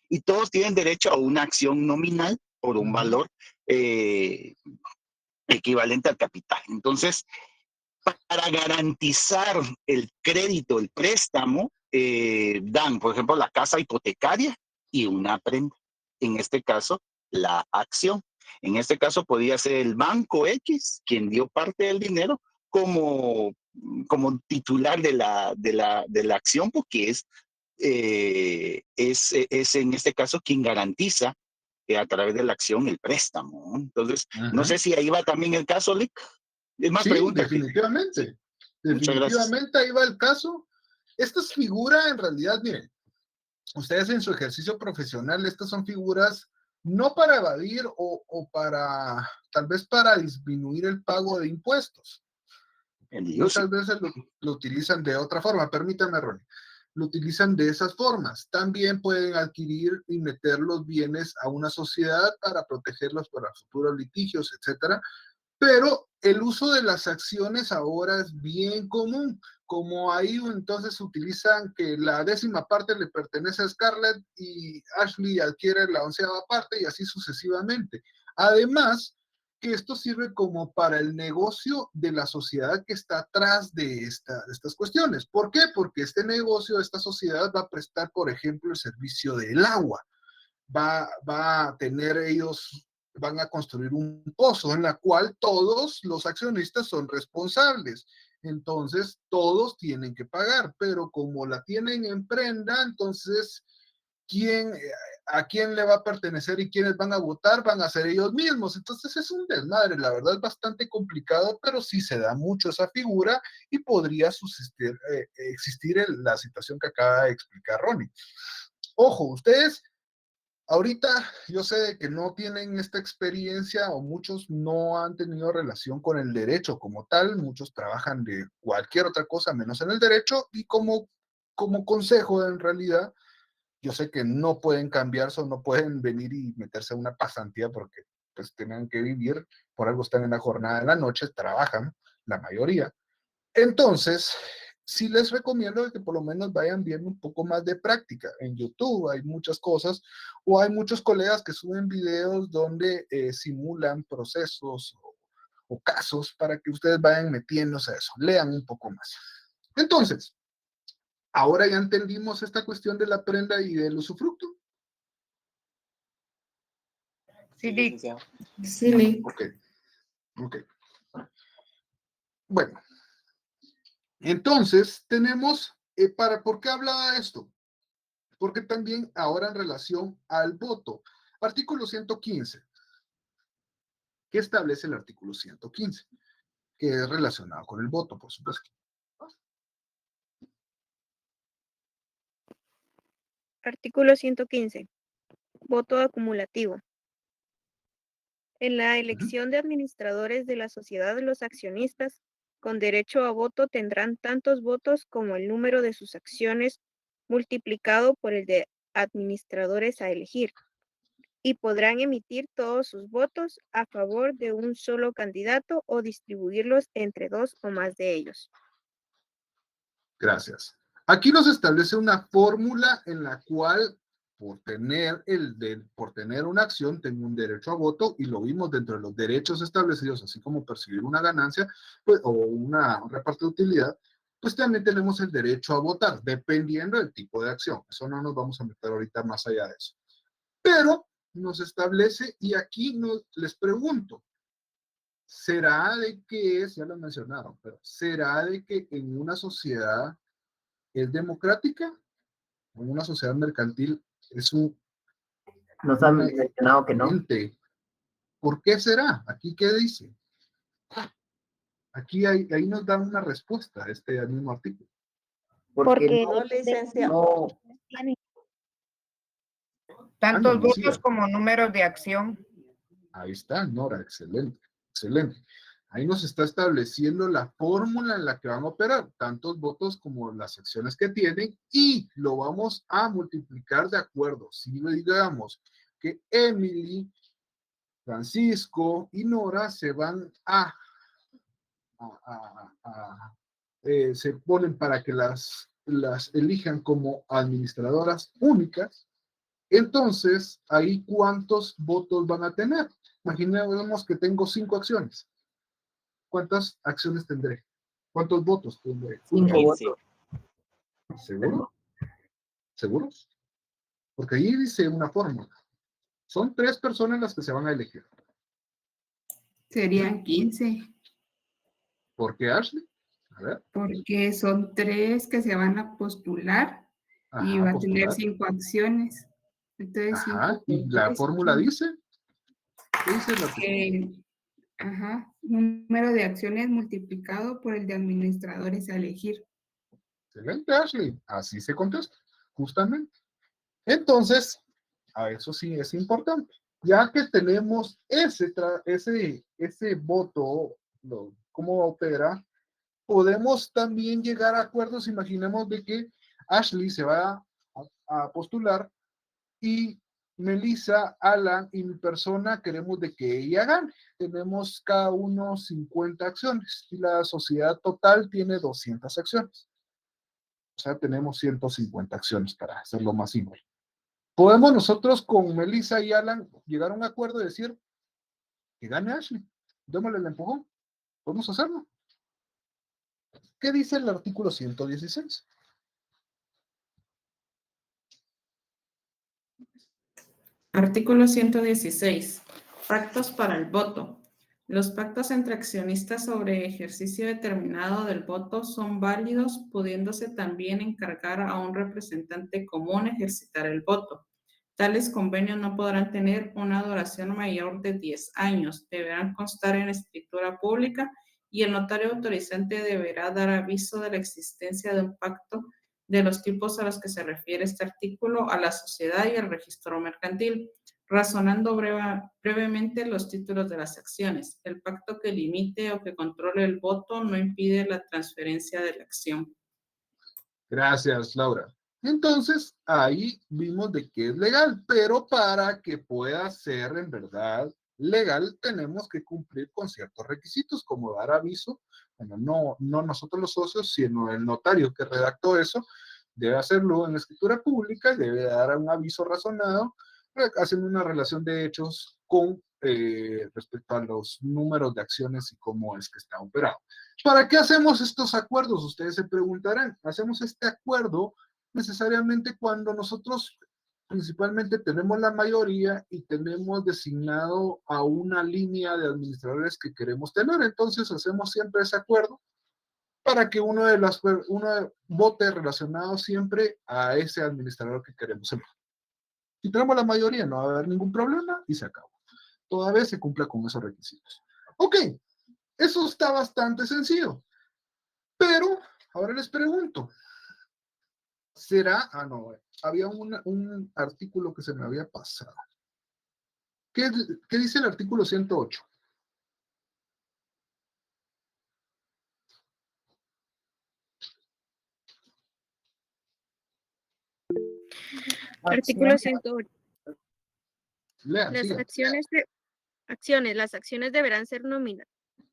y todos tienen derecho a una acción nominal por un valor equivalente al capital. Entonces, para garantizar el crédito, el préstamo, dan, por ejemplo, la casa hipotecaria y una prenda. En este caso, la acción. En este caso, podría ser el banco X quien dio parte del dinero como titular de la acción, porque es en este caso quien garantiza a través de la acción el préstamo, ¿no? Entonces, no sé si ahí va también el caso, Lick. Es más Sí, preguntas. definitivamente. Sí. Muchas gracias. Definitivamente ahí va el caso. Estas figuras, en realidad, miren, ustedes en su ejercicio profesional, estas son figuras no para evadir o para, tal vez para disminuir el pago de impuestos. Muchas veces lo utilizan de otra forma. Permítame, Ronnie. Lo utilizan de esas formas. También pueden adquirir y meter los bienes a una sociedad para protegerlos para futuros litigios, etcétera. Pero el uso de las acciones ahora es bien común. Como ahí entonces utilizan que la 10ª parte le pertenece a Scarlett y Ashley adquiere la 11ª parte y así sucesivamente. Además, que esto sirve como para el negocio de la sociedad que está atrás de estas cuestiones. ¿Por qué? Porque este negocio, esta sociedad va a prestar, por ejemplo, el servicio del agua. Va a tener ellos, van a construir un pozo en la cual todos los accionistas son responsables. Entonces, todos tienen que pagar, pero como la tienen en prenda, entonces, ¿a quién le va a pertenecer y quiénes van a votar? Van a ser ellos mismos. Entonces, es un desmadre. La verdad es bastante complicado, pero sí se da mucho esa figura y podría existir la situación que acaba de explicar Ronnie. Ojo, ustedes ahorita yo sé que no tienen esta experiencia o muchos no han tenido relación con el derecho como tal, muchos trabajan de cualquier otra cosa menos en el derecho y como consejo en realidad, yo sé que no pueden cambiarse o no pueden venir y meterse a una pasantía porque pues tienen que vivir, por algo están en la jornada de la noche, trabajan la mayoría. Entonces, sí les recomiendo que por lo menos vayan viendo un poco más de práctica. En YouTube hay muchas cosas, o hay muchos colegas que suben videos donde simulan procesos o casos para que ustedes vayan metiéndose a eso, lean un poco más. Entonces, ahora ya entendimos esta cuestión de la prenda y del usufructo. Sí, licenciado. Sí, Ok. Bueno. Entonces, tenemos, ¿por qué hablaba de esto? Porque también ahora en relación al voto, artículo 115. ¿Qué establece el artículo 115? Que es relacionado con el voto, por supuesto. Artículo 115. Voto acumulativo. En la elección de administradores de la sociedad, los accionistas con derecho a voto tendrán tantos votos como el número de sus acciones multiplicado por el de administradores a elegir, y podrán emitir todos sus votos a favor de un solo candidato o distribuirlos entre dos o más de ellos. Gracias. Aquí nos establece una fórmula en la cual por tener una acción tengo un derecho a voto y lo vimos dentro de los derechos establecidos, así como percibir una ganancia pues, o un reparto de utilidad, pues también tenemos el derecho a votar, dependiendo del tipo de acción. Eso no nos vamos a meter ahorita más allá de eso. Pero nos establece, y aquí les pregunto, ¿será de que, ya lo mencionaron, pero ¿será de que en una sociedad es democrática? En una sociedad mercantil es Nos han mencionado que no. ¿Por qué será? ¿Aquí qué dice? Aquí ahí nos dan una respuesta a este mismo artículo. Porque no, licenciado. Tantos votos decía. como números de acción. Ahí está, Nora, excelente, excelente. Ahí nos está estableciendo la fórmula en la que van a operar, tantos votos como las acciones que tienen, y lo vamos a multiplicar de acuerdo. Si digamos que Emily, Francisco y Nora se van se ponen para que las elijan como administradoras únicas, Entonces, ahí ¿cuántos votos van a tener? Imaginemos que tengo 5 acciones. ¿Cuántas acciones tendré? ¿Cuántos votos tendré? 5 15. votos. ¿Seguro? ¿Seguros? Porque ahí dice una fórmula. Son 3 personas las que se van a elegir. Serían 15, ¿Por qué, Ashley? A ver. porque son 3 que se van a postular y Ajá, va a tener postular. 5 acciones. Entonces, Ajá, 5 y por la 3, fórmula dice, ¿qué dice la número de acciones multiplicado por el de administradores a elegir. Excelente, Ashley. Así se contesta, justamente. Entonces, a eso sí es importante. Ya que tenemos ese voto, cómo opera, podemos también llegar a acuerdos. Imaginemos de que Ashley se va a postular y Melissa, Alan y mi persona queremos de que ella gane. Tenemos cada uno 50 acciones y la sociedad total tiene 200 acciones. O sea, tenemos 150 acciones para hacerlo más simple. Podemos nosotros con Melissa y Alan llegar a un acuerdo y decir que gane Ashley. Démosle el empujón. Podemos hacerlo. ¿Qué dice el artículo 116? Artículo 116. Pactos para el voto. Los pactos entre accionistas sobre ejercicio determinado del voto son válidos, pudiéndose también encargar a un representante común ejercitar el voto. Tales convenios no podrán tener una duración mayor de 10 años. Deberán constar en escritura pública y el notario autorizante deberá dar aviso de la existencia de un pacto de los tipos a los que se refiere este artículo a la sociedad y al registro mercantil, razonando brevemente los títulos de las acciones. El pacto que limite o que controle el voto no impide la transferencia de la acción. Gracias, Laura. Entonces, ahí vimos de que es legal, pero para que pueda ser en verdad legal, tenemos que cumplir con ciertos requisitos, como dar aviso. Bueno, no nosotros los socios, sino el notario que redactó eso, debe hacerlo en escritura pública, debe dar un aviso razonado, haciendo una relación de hechos con respecto a los números de acciones y cómo es que está operado. ¿Para qué hacemos estos acuerdos? Ustedes se preguntarán. Hacemos este acuerdo necesariamente cuando nosotros principalmente tenemos la mayoría y tenemos designado a una línea de administradores que queremos tener. Entonces hacemos siempre ese acuerdo para que uno vote relacionado siempre a ese administrador que queremos ser. Si tenemos la mayoría, no va a haber ningún problema y se acabó. Toda vez se cumpla con esos requisitos. Ok, eso está bastante sencillo. Pero ahora les pregunto, ¿será? Ah, no, había un artículo que se me había pasado. ¿Qué dice el artículo 108? Artículo 108. Lean, Las sigan. acciones deberán ser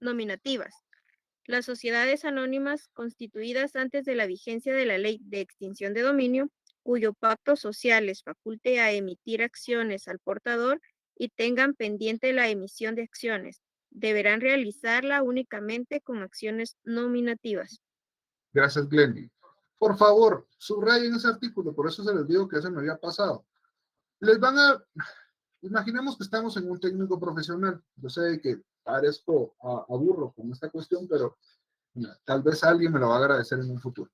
nominativas. Las sociedades anónimas constituidas antes de la vigencia de la ley de extinción de dominio, cuyo pacto social les faculte a emitir acciones al portador y tengan pendiente la emisión de acciones, deberán realizarla únicamente con acciones nominativas. Gracias, Glendy. Por favor, subrayen ese artículo, por eso se les digo que ese me había pasado. Imaginemos que estamos en un técnico profesional. Yo sé que parezco aburro con esta cuestión, pero tal vez alguien me lo va a agradecer en un futuro.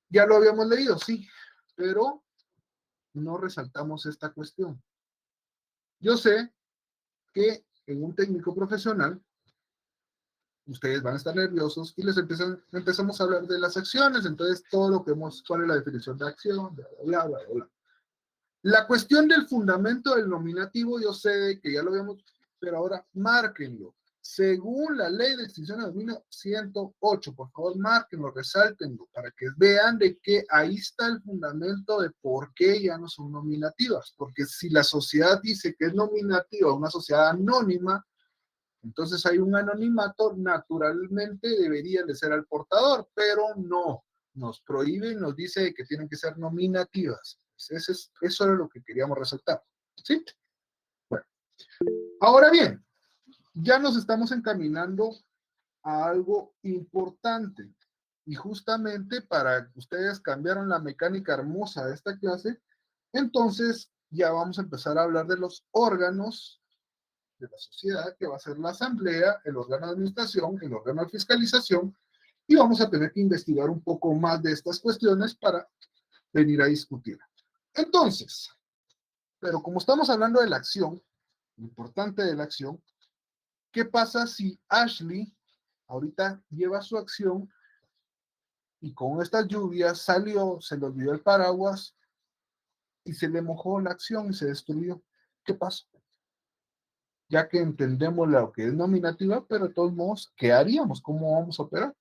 Ya lo habíamos leído, sí, pero no resaltamos esta cuestión. Yo sé que en un técnico profesional, ustedes van a estar nerviosos y empezamos a hablar de las acciones, entonces todo lo que cuál es la definición de acción, bla, bla, bla, bla. La cuestión del fundamento del nominativo, yo sé que ya lo habíamos, pero ahora márquenlo. Según la ley de extinción de dominio 108, por favor, márquenlo, resáltenlo, para que vean de que ahí está el fundamento de por qué ya no son nominativas. Porque si la sociedad dice que es nominativa, una sociedad anónima, entonces hay un anonimato, naturalmente debería de ser al portador, pero no. Nos prohíbe y nos dice que tienen que ser nominativas. Eso era lo que queríamos resaltar. ¿Sí? Bueno. Ahora bien, ya nos estamos encaminando a algo importante. Y justamente para que ustedes cambiaron la mecánica hermosa de esta clase, entonces ya vamos a empezar a hablar de los órganos de la sociedad, que va a ser la asamblea, el órgano de administración, el órgano de fiscalización, y vamos a tener que investigar un poco más de estas cuestiones para venir a discutir. Entonces, pero como estamos hablando de la acción, lo importante de la acción, ¿qué pasa si Ashley ahorita lleva su acción y con estas lluvias salió, se le olvidó el paraguas y se le mojó la acción y se destruyó? ¿Qué pasa? Ya que entendemos lo que es nominativa, pero de todos modos, ¿qué haríamos? ¿Cómo vamos a operar?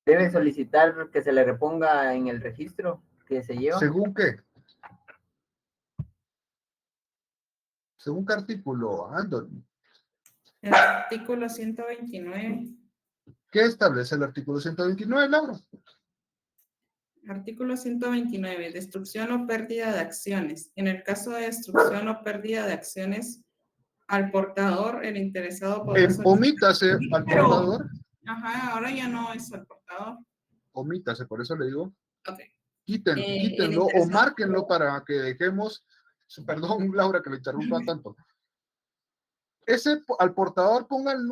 Debe solicitar que se le reponga en el registro que se lleva. ¿Según qué? ¿Según qué artículo, Anthony? El artículo 129. ¿Qué establece el artículo 129, Laura? Artículo 129. Destrucción o pérdida de acciones. En el caso de destrucción o pérdida de acciones, al portador, el interesado podrá Omítase al portador. Ajá, ahora ya no es al portador. Omítase, por eso le digo. Ok. Quítenlo o márquenlo para que dejemos, perdón, Laura, que le interrumpa tanto. Al portador pongan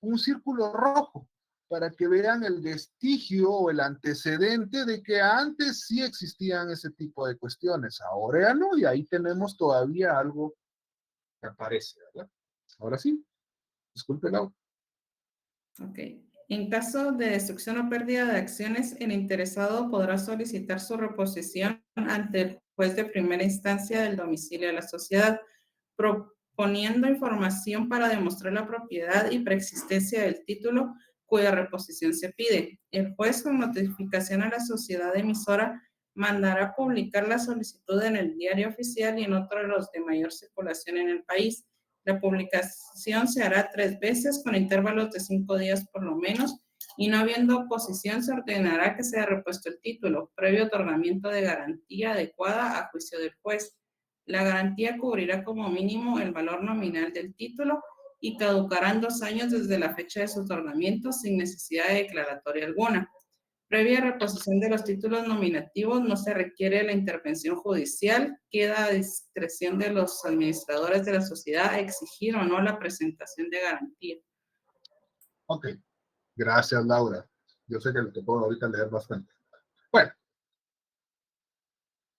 un círculo rojo para que vean el vestigio o el antecedente de que antes sí existían ese tipo de cuestiones. Ahora ya no, y ahí tenemos todavía algo que aparece, ¿verdad? Ahora sí. Disculpe, Laura. Ok. En caso de destrucción o pérdida de acciones, el interesado podrá solicitar su reposición ante el juez de primera instancia del domicilio de la sociedad, proponiendo información para demostrar la propiedad y preexistencia del título cuya reposición se pide. El juez, con notificación a la sociedad emisora, mandará publicar la solicitud en el diario oficial y en otro de los de mayor circulación en el país. La publicación se hará 3 veces con intervalos de 5 días por lo menos, y no habiendo oposición se ordenará que sea repuesto el título, previo otorgamiento de garantía adecuada a juicio del juez. La garantía cubrirá como mínimo el valor nominal del título y caducarán 2 años desde la fecha de su otorgamiento sin necesidad de declaratoria alguna. Previa reposición de los títulos nominativos no se requiere la intervención judicial, queda a discreción de los administradores de la sociedad exigir o no la presentación de garantía. Ok, gracias, Laura. Yo sé que le tocó ahorita leer bastante. Bueno,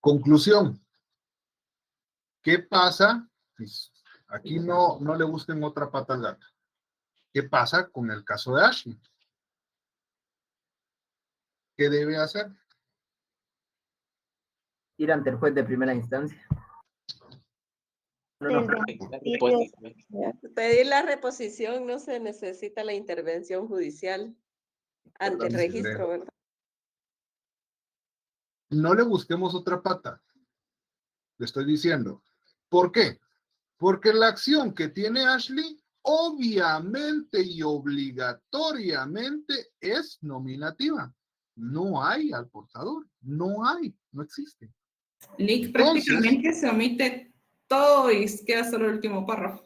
conclusión. ¿Qué pasa? Pues aquí no le busquen otra pata al gato. ¿Qué pasa con el caso de Ashley? ¿Qué debe hacer? Ir ante el juez de primera instancia. Pedir la reposición, no se necesita la intervención judicial ante el registro, ¿verdad? No le busquemos otra pata. Le estoy diciendo. ¿Por qué? Porque la acción que tiene Ashley obviamente y obligatoriamente es nominativa. No hay al portador. No hay. No existe. Lick, prácticamente se omite todo y queda solo el último párrafo.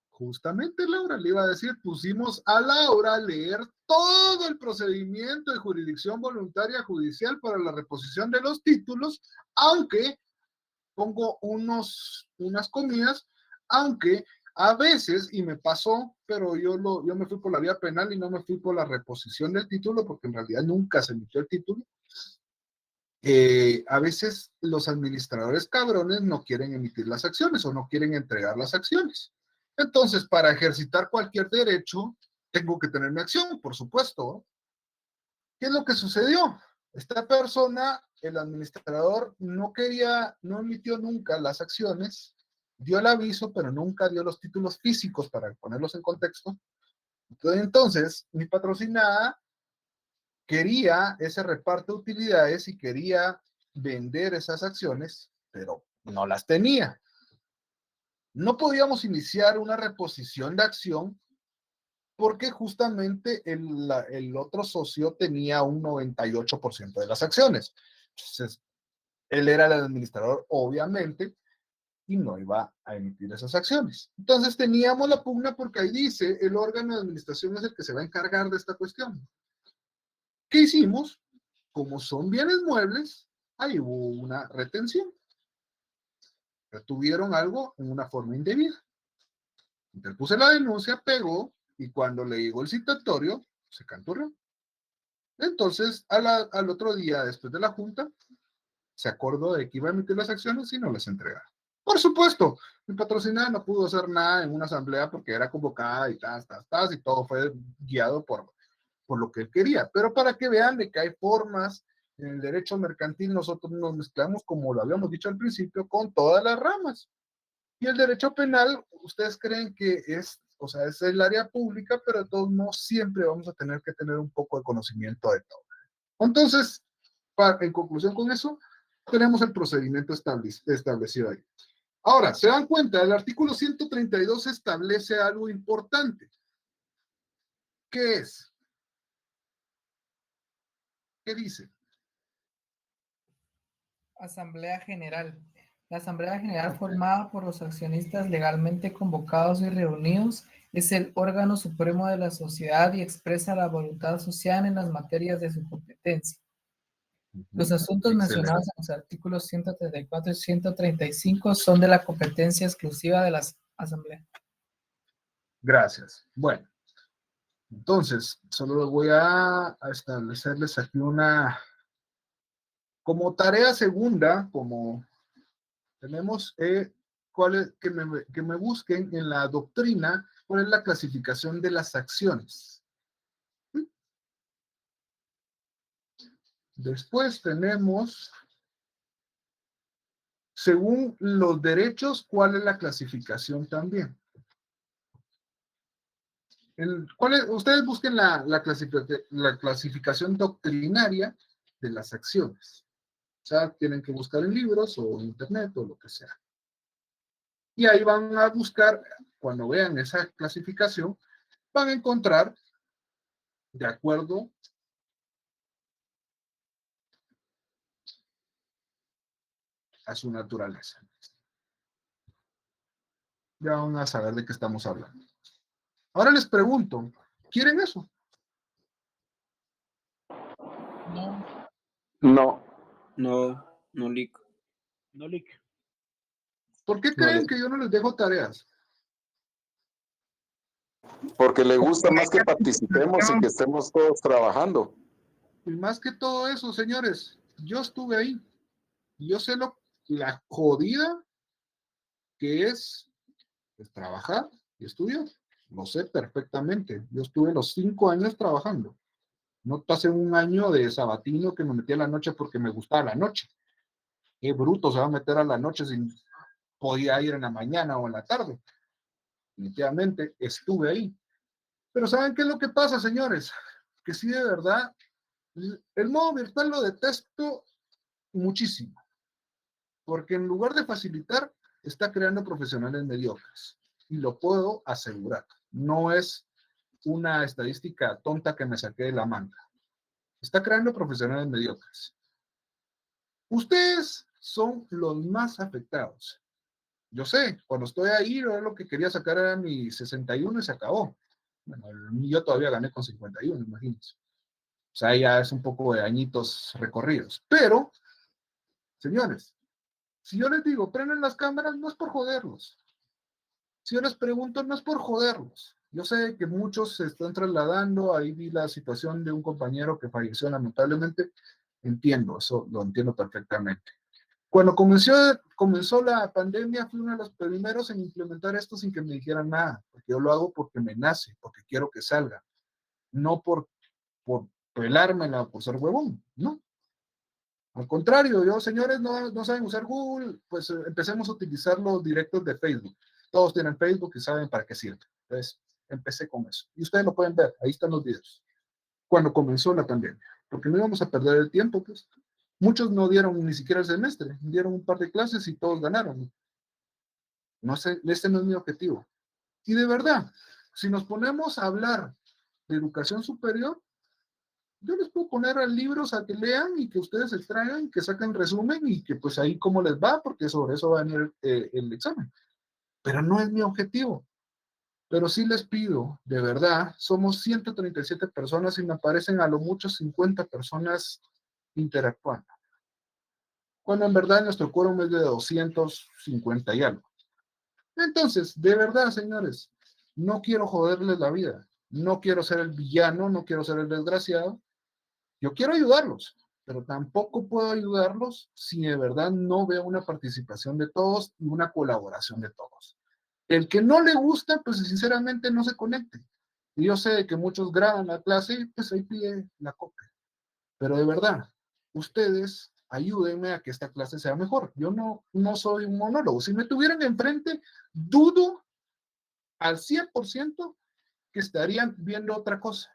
Justamente, Laura, le iba a decir, pusimos a Laura a leer todo el procedimiento de jurisdicción voluntaria judicial para la reposición de los títulos, aunque pongo unas comillas, aunque a veces, y me pasó, pero yo me fui por la vía penal y no me fui por la reposición del título, porque en realidad nunca se emitió el título. A veces los administradores cabrones no quieren emitir las acciones o no quieren entregar las acciones. Entonces, para ejercitar cualquier derecho, tengo que tener mi acción, por supuesto. ¿Qué es lo que sucedió? Esta persona, el administrador, no emitió nunca las acciones, dio el aviso, pero nunca dio los títulos físicos para ponerlos en contexto. Entonces, mi patrocinada quería ese reparto de utilidades y quería vender esas acciones, pero no las tenía. No podíamos iniciar una reposición de acción porque justamente el otro socio tenía un 98% de las acciones. Entonces, él era el administrador, obviamente, y no iba a emitir esas acciones. Entonces teníamos la pugna porque ahí dice, el órgano de administración es el que se va a encargar de esta cuestión. ¿Qué hicimos? Como son bienes muebles, ahí hubo una retención. Retuvieron algo en una forma indebida. Interpuse la denuncia, pegó, y cuando le llegó el citatorio, se canturreó. Entonces, al otro día, después de la junta, se acordó de que iba a emitir las acciones y no las entregaron. Por supuesto, mi patrocinada no pudo hacer nada en una asamblea porque era convocada y y todo fue guiado por lo que él quería. Pero para que vean de que hay formas, en el derecho mercantil nosotros nos mezclamos, como lo habíamos dicho al principio, con todas las ramas. Y el derecho penal, ustedes creen que es, o sea, es el área pública, pero de todos modos siempre vamos a tener que tener un poco de conocimiento de todo. Entonces, en conclusión con eso, tenemos el procedimiento establecido ahí. Ahora, se dan cuenta, el artículo 132 establece algo importante. ¿Qué es? ¿Qué dice? Asamblea General. La Asamblea General formada por los accionistas legalmente convocados y reunidos es el órgano supremo de la sociedad y expresa la voluntad social en las materias de su competencia. Los asuntos mencionados en los artículos 134 y 135 son de la competencia exclusiva de la Asamblea. Gracias. Bueno, entonces, solo voy a establecerles aquí una, como tarea segunda, como tenemos, que me busquen en la doctrina cuál es la clasificación de las acciones. Después tenemos, según los derechos, cuál es la clasificación también. Ustedes busquen la clasificación doctrinaria de las acciones. O sea, tienen que buscar en libros o en internet o lo que sea. Y ahí van a buscar, cuando vean esa clasificación, van a encontrar, de acuerdo a su naturaleza. Ya van a saber de qué estamos hablando. Ahora les pregunto, ¿quieren eso? No. No. No, Lick. No, Lick. ¿Por qué creen que yo no les dejo tareas? Porque le gusta más que participemos y que estemos todos trabajando. Y más que todo eso, señores, yo estuve ahí. Y yo sé la jodida que es trabajar y estudiar. Lo sé perfectamente. Yo estuve los 5 años trabajando. No pasé un año de sabatino que me metí a la noche porque me gustaba la noche. Qué bruto se va a meter a la noche si podía ir en la mañana o en la tarde. Definitivamente estuve ahí. Pero ¿saben qué es lo que pasa, señores? Que sí, de verdad, el modo virtual lo detesto muchísimo. Porque en lugar de facilitar, está creando profesionales mediocres. Y lo puedo asegurar. No es una estadística tonta que me saqué de la manga. Está creando profesionales mediocres. Ustedes son los más afectados. Yo sé, cuando estoy ahí, lo que quería sacar era mi 61 y se acabó. Bueno, yo todavía gané con 51, imagínense. O sea, ya es un poco de añitos recorridos. Pero, señores, si yo les digo, prenden las cámaras, no es por joderlos. Si yo les pregunto, no es por joderlos. Yo sé que muchos se están trasladando, ahí vi la situación de un compañero que falleció lamentablemente. Entiendo, eso lo entiendo perfectamente. Cuando comenzó la pandemia, fui uno de los primeros en implementar esto sin que me dijeran nada, porque yo lo hago porque me nace, porque quiero que salga, no por pelármela, por ser huevón, ¿no? Al contrario, yo, señores, no saben usar Google, pues empecemos a utilizar los directos de Facebook. Todos tienen Facebook y saben para qué sirve. Entonces, empecé con eso. Y ustedes lo pueden ver, ahí están los videos. Cuando comenzó la pandemia, porque no íbamos a perder el tiempo, pues. Muchos no dieron ni siquiera el semestre, dieron un par de clases y todos ganaron. No sé, este no es mi objetivo. Y de verdad, si nos ponemos a hablar de educación superior, Yo les puedo poner libros a que lean y que ustedes extraigan, que saquen resumen y que pues ahí cómo les va, porque sobre eso va a venir el examen. Pero no es mi objetivo. Pero sí les pido, de verdad, somos 137 personas y me aparecen a lo mucho 50 personas interactuando. Cuando en verdad nuestro quórum es de 250 y algo. Entonces, de verdad, señores, no quiero joderles la vida. No quiero ser el villano, no quiero ser el desgraciado. Yo quiero ayudarlos, pero tampoco puedo ayudarlos si de verdad no veo una participación de todos y una colaboración de todos. El que no le gusta, pues sinceramente no se conecte. Y yo sé que muchos graban la clase y pues ahí pide la copia. Pero de verdad, ustedes ayúdenme a que esta clase sea mejor. Yo no soy un monólogo. Si me tuvieran enfrente, dudo al 100% que estarían viendo otra cosa.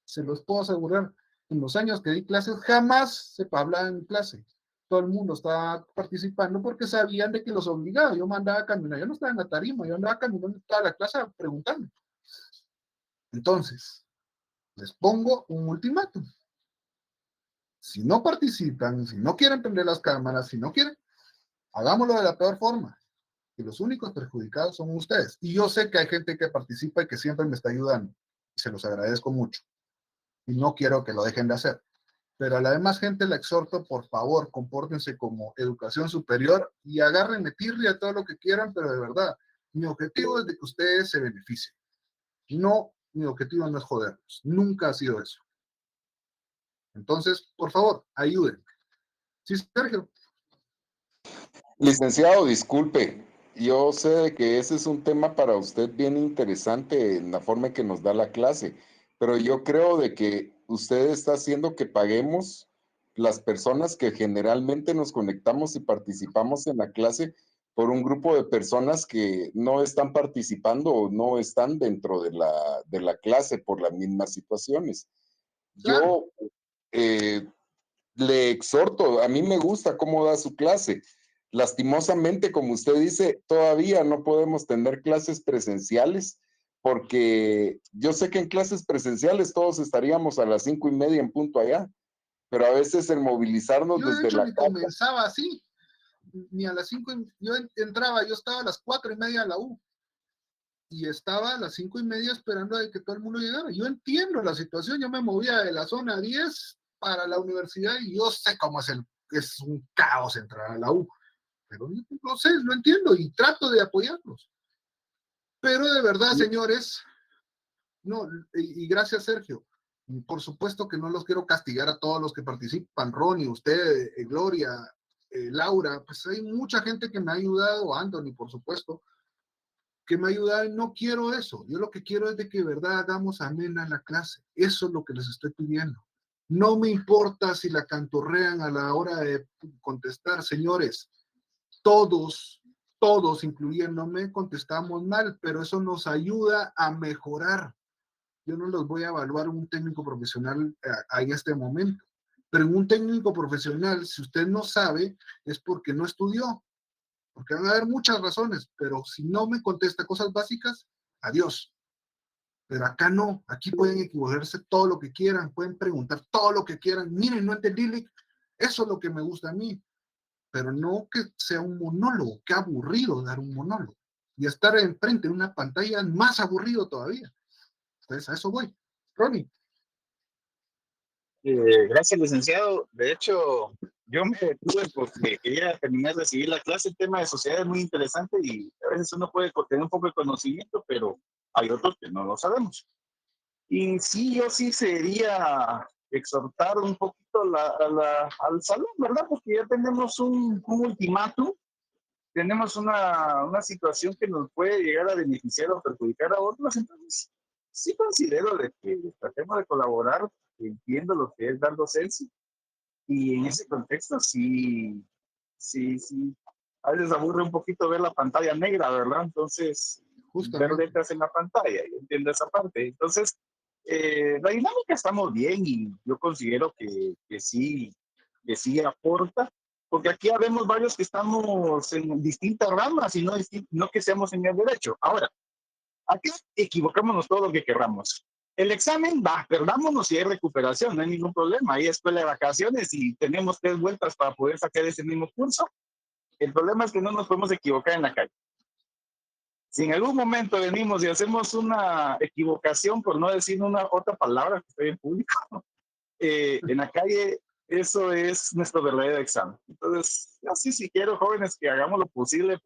Se los puedo asegurar. En los años que di clases, jamás se hablaba en clase. Todo el mundo estaba participando porque sabían de que los obligaba. Yo mandaba a caminar, yo no estaba en la tarima, yo andaba caminando toda la clase preguntando. Entonces, les pongo un ultimátum. Si no participan, si no quieren prender las cámaras, si no quieren, hagámoslo de la peor forma. Que los únicos perjudicados son ustedes. Y yo sé que hay gente que participa y que siempre me está ayudando. Y se los agradezco mucho. Y no quiero que lo dejen de hacer. Pero a la demás gente la exhorto, por favor, compórtense como educación superior y agárrenme tirria todo lo que quieran, pero de verdad, mi objetivo es de que ustedes se beneficien. No, mi objetivo no es joderlos. Nunca ha sido eso. Entonces, por favor, ayuden. Sí, Sergio. Licenciado, disculpe, yo sé que ese es un tema para usted bien interesante en la forma en que nos da la clase, pero yo creo de que usted está haciendo que paguemos las personas que generalmente nos conectamos y participamos en la clase por un grupo de personas que no están participando o no están dentro de la clase por las mismas situaciones. Yo le exhorto, a mí me gusta cómo da su clase. Lastimosamente, como usted dice, todavía no podemos tener clases presenciales porque yo sé que en clases presenciales todos estaríamos a las 5:30 en punto allá, pero a veces el movilizarnos Yo de desde hecho la ni casa. comenzaba así, ni a las 5, yo entraba, yo estaba a las 4:30 a la U y estaba a las 5:30 esperando a que todo el mundo llegara. Yo entiendo la situación, yo me movía de la zona 10 para la universidad y yo sé cómo es un caos entrar a la U, pero no sé, lo entiendo y trato de apoyarlos. Pero de verdad, señores, no, y gracias, Sergio. Por supuesto que no los quiero castigar a todos los que participan, Ronnie, usted, Gloria, Laura, pues hay mucha gente que me ha ayudado, Anthony, por supuesto, que me ha ayudado y no quiero eso. Yo lo que quiero es de que de verdad hagamos amena la clase. Eso es lo que les estoy pidiendo. No me importa si la cantorrean a la hora de contestar, señores. Todos, incluyéndome, contestamos mal, pero eso nos ayuda a mejorar. Yo no los voy a evaluar un técnico profesional en este momento. Pero en un técnico profesional, si usted no sabe, es porque no estudió. Porque van a haber muchas razones, pero si no me contesta cosas básicas, adiós. Pero acá no, aquí pueden equivocarse todo lo que quieran, pueden preguntar todo lo que quieran. Miren, no entendí, eso es lo que me gusta a mí. Pero no que sea un monólogo, qué aburrido dar un monólogo. Y estar enfrente de una pantalla es más aburrido todavía. Entonces, a eso voy. Ronnie. Gracias, licenciado. De hecho, yo me detuve porque quería terminar de seguir la clase. El tema de sociedad es muy interesante y a veces uno puede tener un poco de conocimiento, pero hay otros que no lo sabemos. Y sí, yo sí sería exhortar un poquito al salón, ¿verdad? Porque ya tenemos un ultimátum, tenemos una situación que nos puede llegar a beneficiar o perjudicar a otros, entonces sí considero de que tratemos de colaborar, entiendo lo que es dar docencia, y en ese contexto sí, a veces aburre un poquito ver la pantalla negra, ¿verdad? Entonces, ver letras en la pantalla, yo entiendo esa parte. Entonces, la dinámica estamos bien y yo considero que sí aporta, porque aquí habemos varios que estamos en distintas ramas y no que seamos en el derecho. Ahora, aquí equivocémonos todo lo que queramos. El examen, va, perdámonos y hay recuperación, no hay ningún problema. Hay escuela de vacaciones y tenemos 3 vueltas para poder sacar ese mismo curso. El problema es que no nos podemos equivocar en la calle. Si en algún momento venimos y hacemos una equivocación, por no decir una otra palabra que estoy en público, en la calle, eso es nuestro verdadero examen. Entonces, así si quiero, jóvenes, que hagamos lo posible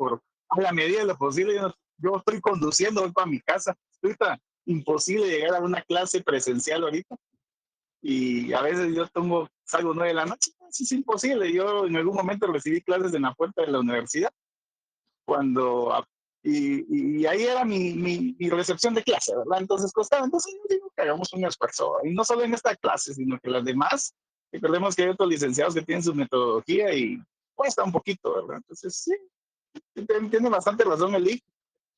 a la medida de lo posible. Yo estoy conduciendo, voy para mi casa. Ahorita imposible llegar a una clase presencial ahorita. Y a veces yo salgo 9 de la noche. Eso es imposible. Yo en algún momento recibí clases en la puerta de la universidad. Y ahí era mi recepción de clase, ¿verdad? Entonces costaba. Entonces yo digo que hagamos un esfuerzo. Y no solo en esta clase, sino que las demás. Recordemos que hay otros licenciados que tienen su metodología y cuesta un poquito, ¿verdad? Entonces sí, tiene bastante razón el IC.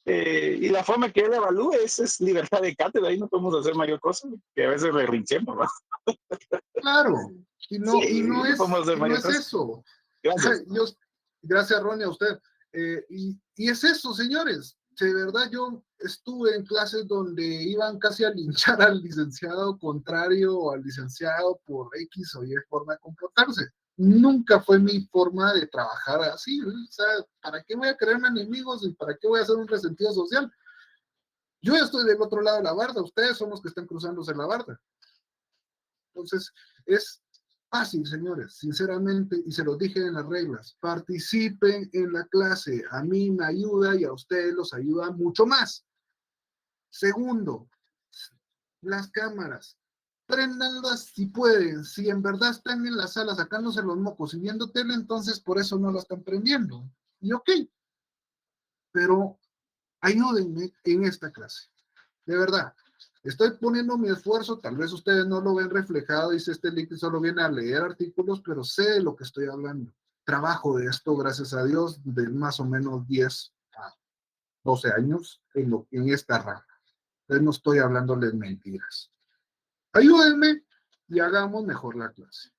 Y la forma que él evalúe es libertad de cátedra. Ahí no podemos hacer mayor cosa, que a veces berrinchemos, ¿verdad? Claro, y no, Sí, y no, no podemos hacer no mayor es cosa. eso. Gracias. Gracias, Ronnie, a usted. Y es eso, señores. De verdad, yo estuve en clases donde iban casi a linchar al licenciado contrario o al licenciado por X o Y forma de comportarse. Nunca fue mi forma de trabajar así. O sea, ¿para qué voy a crearme enemigos y para qué voy a hacer un resentido social? Yo ya estoy del otro lado de la barda. Ustedes son los que están cruzándose la barda. Entonces, es fácil, señores, sinceramente, y se los dije en las reglas, participen en la clase, a mí me ayuda y a ustedes los ayuda mucho más. Segundo, las cámaras, préndanlas si pueden, si en verdad están en la sala sacándose los mocos y viendo tele, entonces por eso no lo están prendiendo. Y ok, pero ayúdenme en esta clase, de verdad. Estoy poniendo mi esfuerzo, tal vez ustedes no lo ven reflejado, dice este link, solo viene a leer artículos, pero sé de lo que estoy hablando. Trabajo de esto, gracias a Dios, de más o menos 10 a 12 años en esta rama. Entonces no estoy hablándoles mentiras. Ayúdenme y hagamos mejor la clase.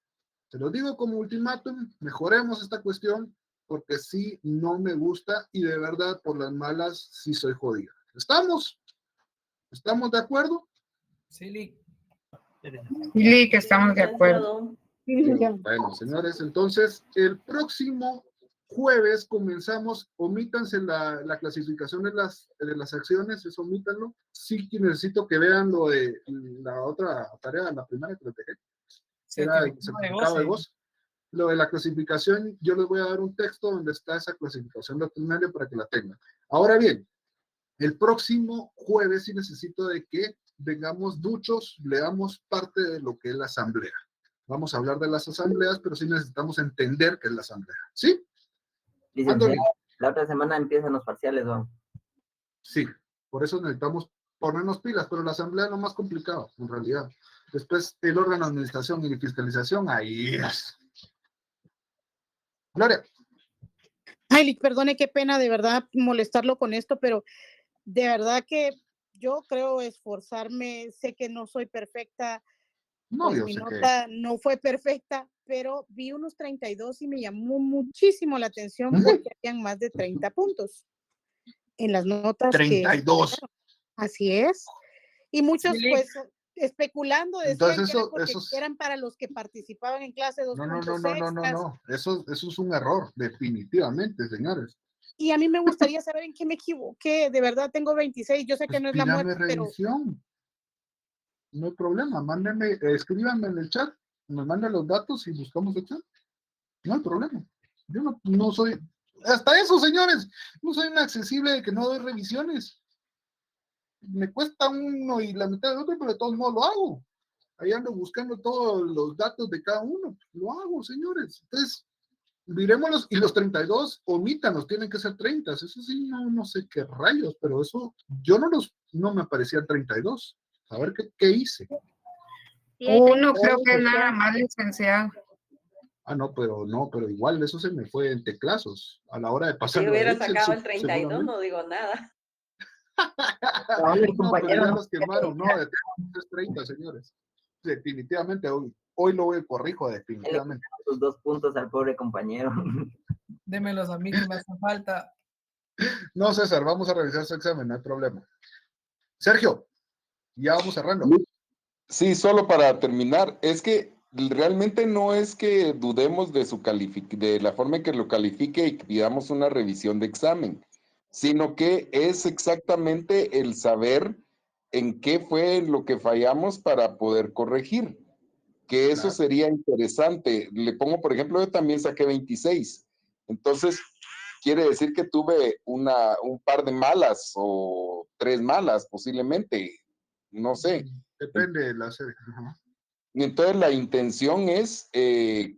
Se lo digo como ultimátum, mejoremos esta cuestión, porque sí no me gusta y de verdad por las malas sí soy jodida. ¿Estamos? ¿Estamos de acuerdo? Sí, Lick. Sí, que estamos de acuerdo. Bueno, señores, entonces el próximo jueves comenzamos, omítanse la clasificación de las acciones, eso omítanlo. Sí que necesito que vean lo de la otra tarea, la primera que les dejé. Era el certificado de goce. Lo de la clasificación, yo les voy a dar un texto donde está esa clasificación doctrinaria para que la tengan. Ahora bien, el próximo jueves sí necesito de que vengamos duchos, leamos parte de lo que es la asamblea. Vamos a hablar de las asambleas, pero sí necesitamos entender qué es la asamblea. ¿Sí? La otra semana empiezan los parciales, ¿no? Sí, por eso necesitamos ponernos pilas, pero la asamblea es lo más complicado, en realidad. Después, el órgano de administración y fiscalización, ahí es. Gloria. Ay, Lick, perdone, qué pena de verdad molestarlo con esto, pero de verdad que yo creo esforzarme, sé que no soy perfecta, No, pues yo mi sé nota no fue perfecta, pero vi unos 32 y me llamó muchísimo la atención porque habían más de 30 puntos en las notas. 32. Así es. Y muchos, Sí. pues, especulando decían Entonces que era eso porque es... eran para los que participaban en clase 2 puntos extras. No. Eso es un error, definitivamente, señores. Y a mí me gustaría saber en qué me equivoqué. De verdad, tengo 26. Yo sé que no es la Pídame muerte, pero revisión. No hay problema. Mándenme, escríbanme en el chat. Me mandan los datos y buscamos el chat. No hay problema. Yo no soy... Hasta eso, señores. No soy inaccesible de que no doy revisiones. Me cuesta uno y la mitad del otro, pero de todos modos lo hago. Ahí ando buscando todos los datos de cada uno. Lo hago, señores. Entonces, miremoslos, y los 32, omítanos, tienen que ser 30. Eso sí, no sé qué rayos, pero eso, yo no me aparecían 32. A ver qué hice. No creo que nada más, licenciado. No, pero igual, eso se me fue en teclazos. A la hora de pasar. Si hubiera sacado el 32, no digo nada. No, pero ya los quemaron, no, de 30, señores. Definitivamente, hoy lo corrijo, definitivamente. Sus 2 puntos al pobre compañero. Démelos a mí que me hace falta. No, César, vamos a revisar su examen, no hay problema. Sergio. Ya vamos cerrando. Sí, solo para terminar, es que realmente no es que dudemos de de la forma en que lo califique y que pidamos una revisión de examen, sino que es exactamente el saber en qué fue lo que fallamos para poder corregir, que eso Claro. sería interesante. Le pongo, por ejemplo, yo también saqué 26, entonces quiere decir que tuve un par de malas o 3 malas posiblemente, no sé. Depende de la serie. Ajá. Y entonces la intención es,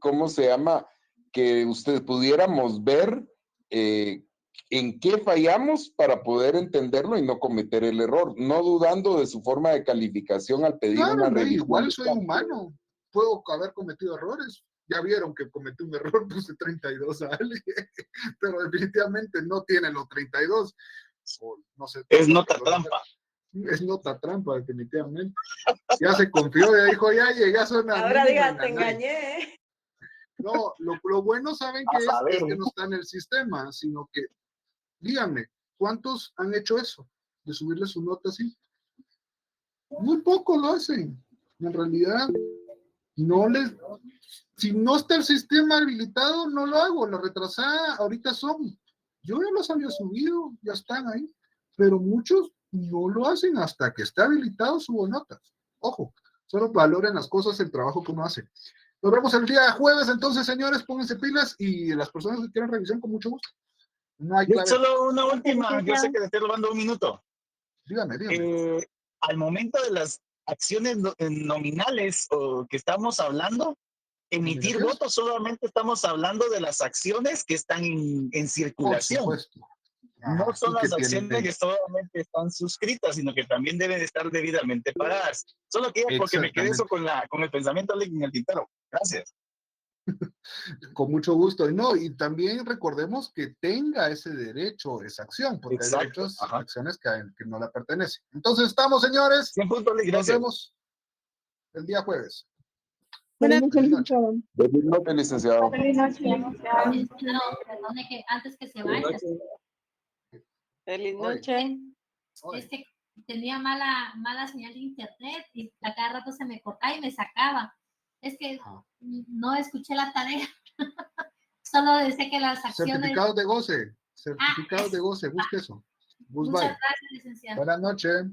¿cómo se llama? Que ustedes pudiéramos ver en qué fallamos para poder entenderlo y no cometer el error, no dudando de su forma de calificación al pedir Claro, una no, revisión. igual de soy examen. humano. Puedo haber cometido errores. Ya vieron que cometí un error, puse 32 a alguien, pero definitivamente no tiene los 32. O no sé. Es nota trampa. Es nota trampa, definitivamente. Ya se confió, ya dijo, ya llegué a zona Ahora mínima, diga, te engañé. No, lo bueno, ¿saben qué es? Es que no está en el sistema, sino que, díganme, ¿cuántos han hecho eso? De subirle su nota así. Muy poco lo hacen. En realidad, no les... Si no está el sistema habilitado, no lo hago. La retrasada ahorita son. Yo ya los había subido, ya están ahí. Pero muchos no lo hacen hasta que está habilitado, subo notas. Ojo, solo valoren las cosas, el trabajo que uno hace. Nos vemos el día jueves, entonces, señores, pónganse pilas y las personas que quieran revisión, con mucho gusto. No hay clave. Solo una última, yo sé que le estoy robando un minuto. Dígame. Al momento de las acciones nominales o que estamos hablando, emitir votos solamente estamos hablando de las acciones que están en circulación. Por supuesto. No son y que las acciones que solamente están suscritas, sino que también deben estar debidamente pagadas. Solo quería porque me quedé eso con el pensamiento en el tintero. Gracias. Con mucho gusto. Y también recordemos que tenga ese derecho, esa acción, porque hay derechos, acciones que no le pertenecen. Entonces estamos, señores. Nos vemos el día jueves. Buenas noches, licenciado. Feliz noche, licenciado. Feliz noche. Perdone que antes que se vaya. Feliz noche. Es que tenía mala señal de internet y a cada rato se me cortaba y me sacaba. Es que no escuché la tarea. Solo decía que las acciones... Certificados de goce. Certificados de goce. Busque eso. Muchas gracias, licenciado. Buenas noches.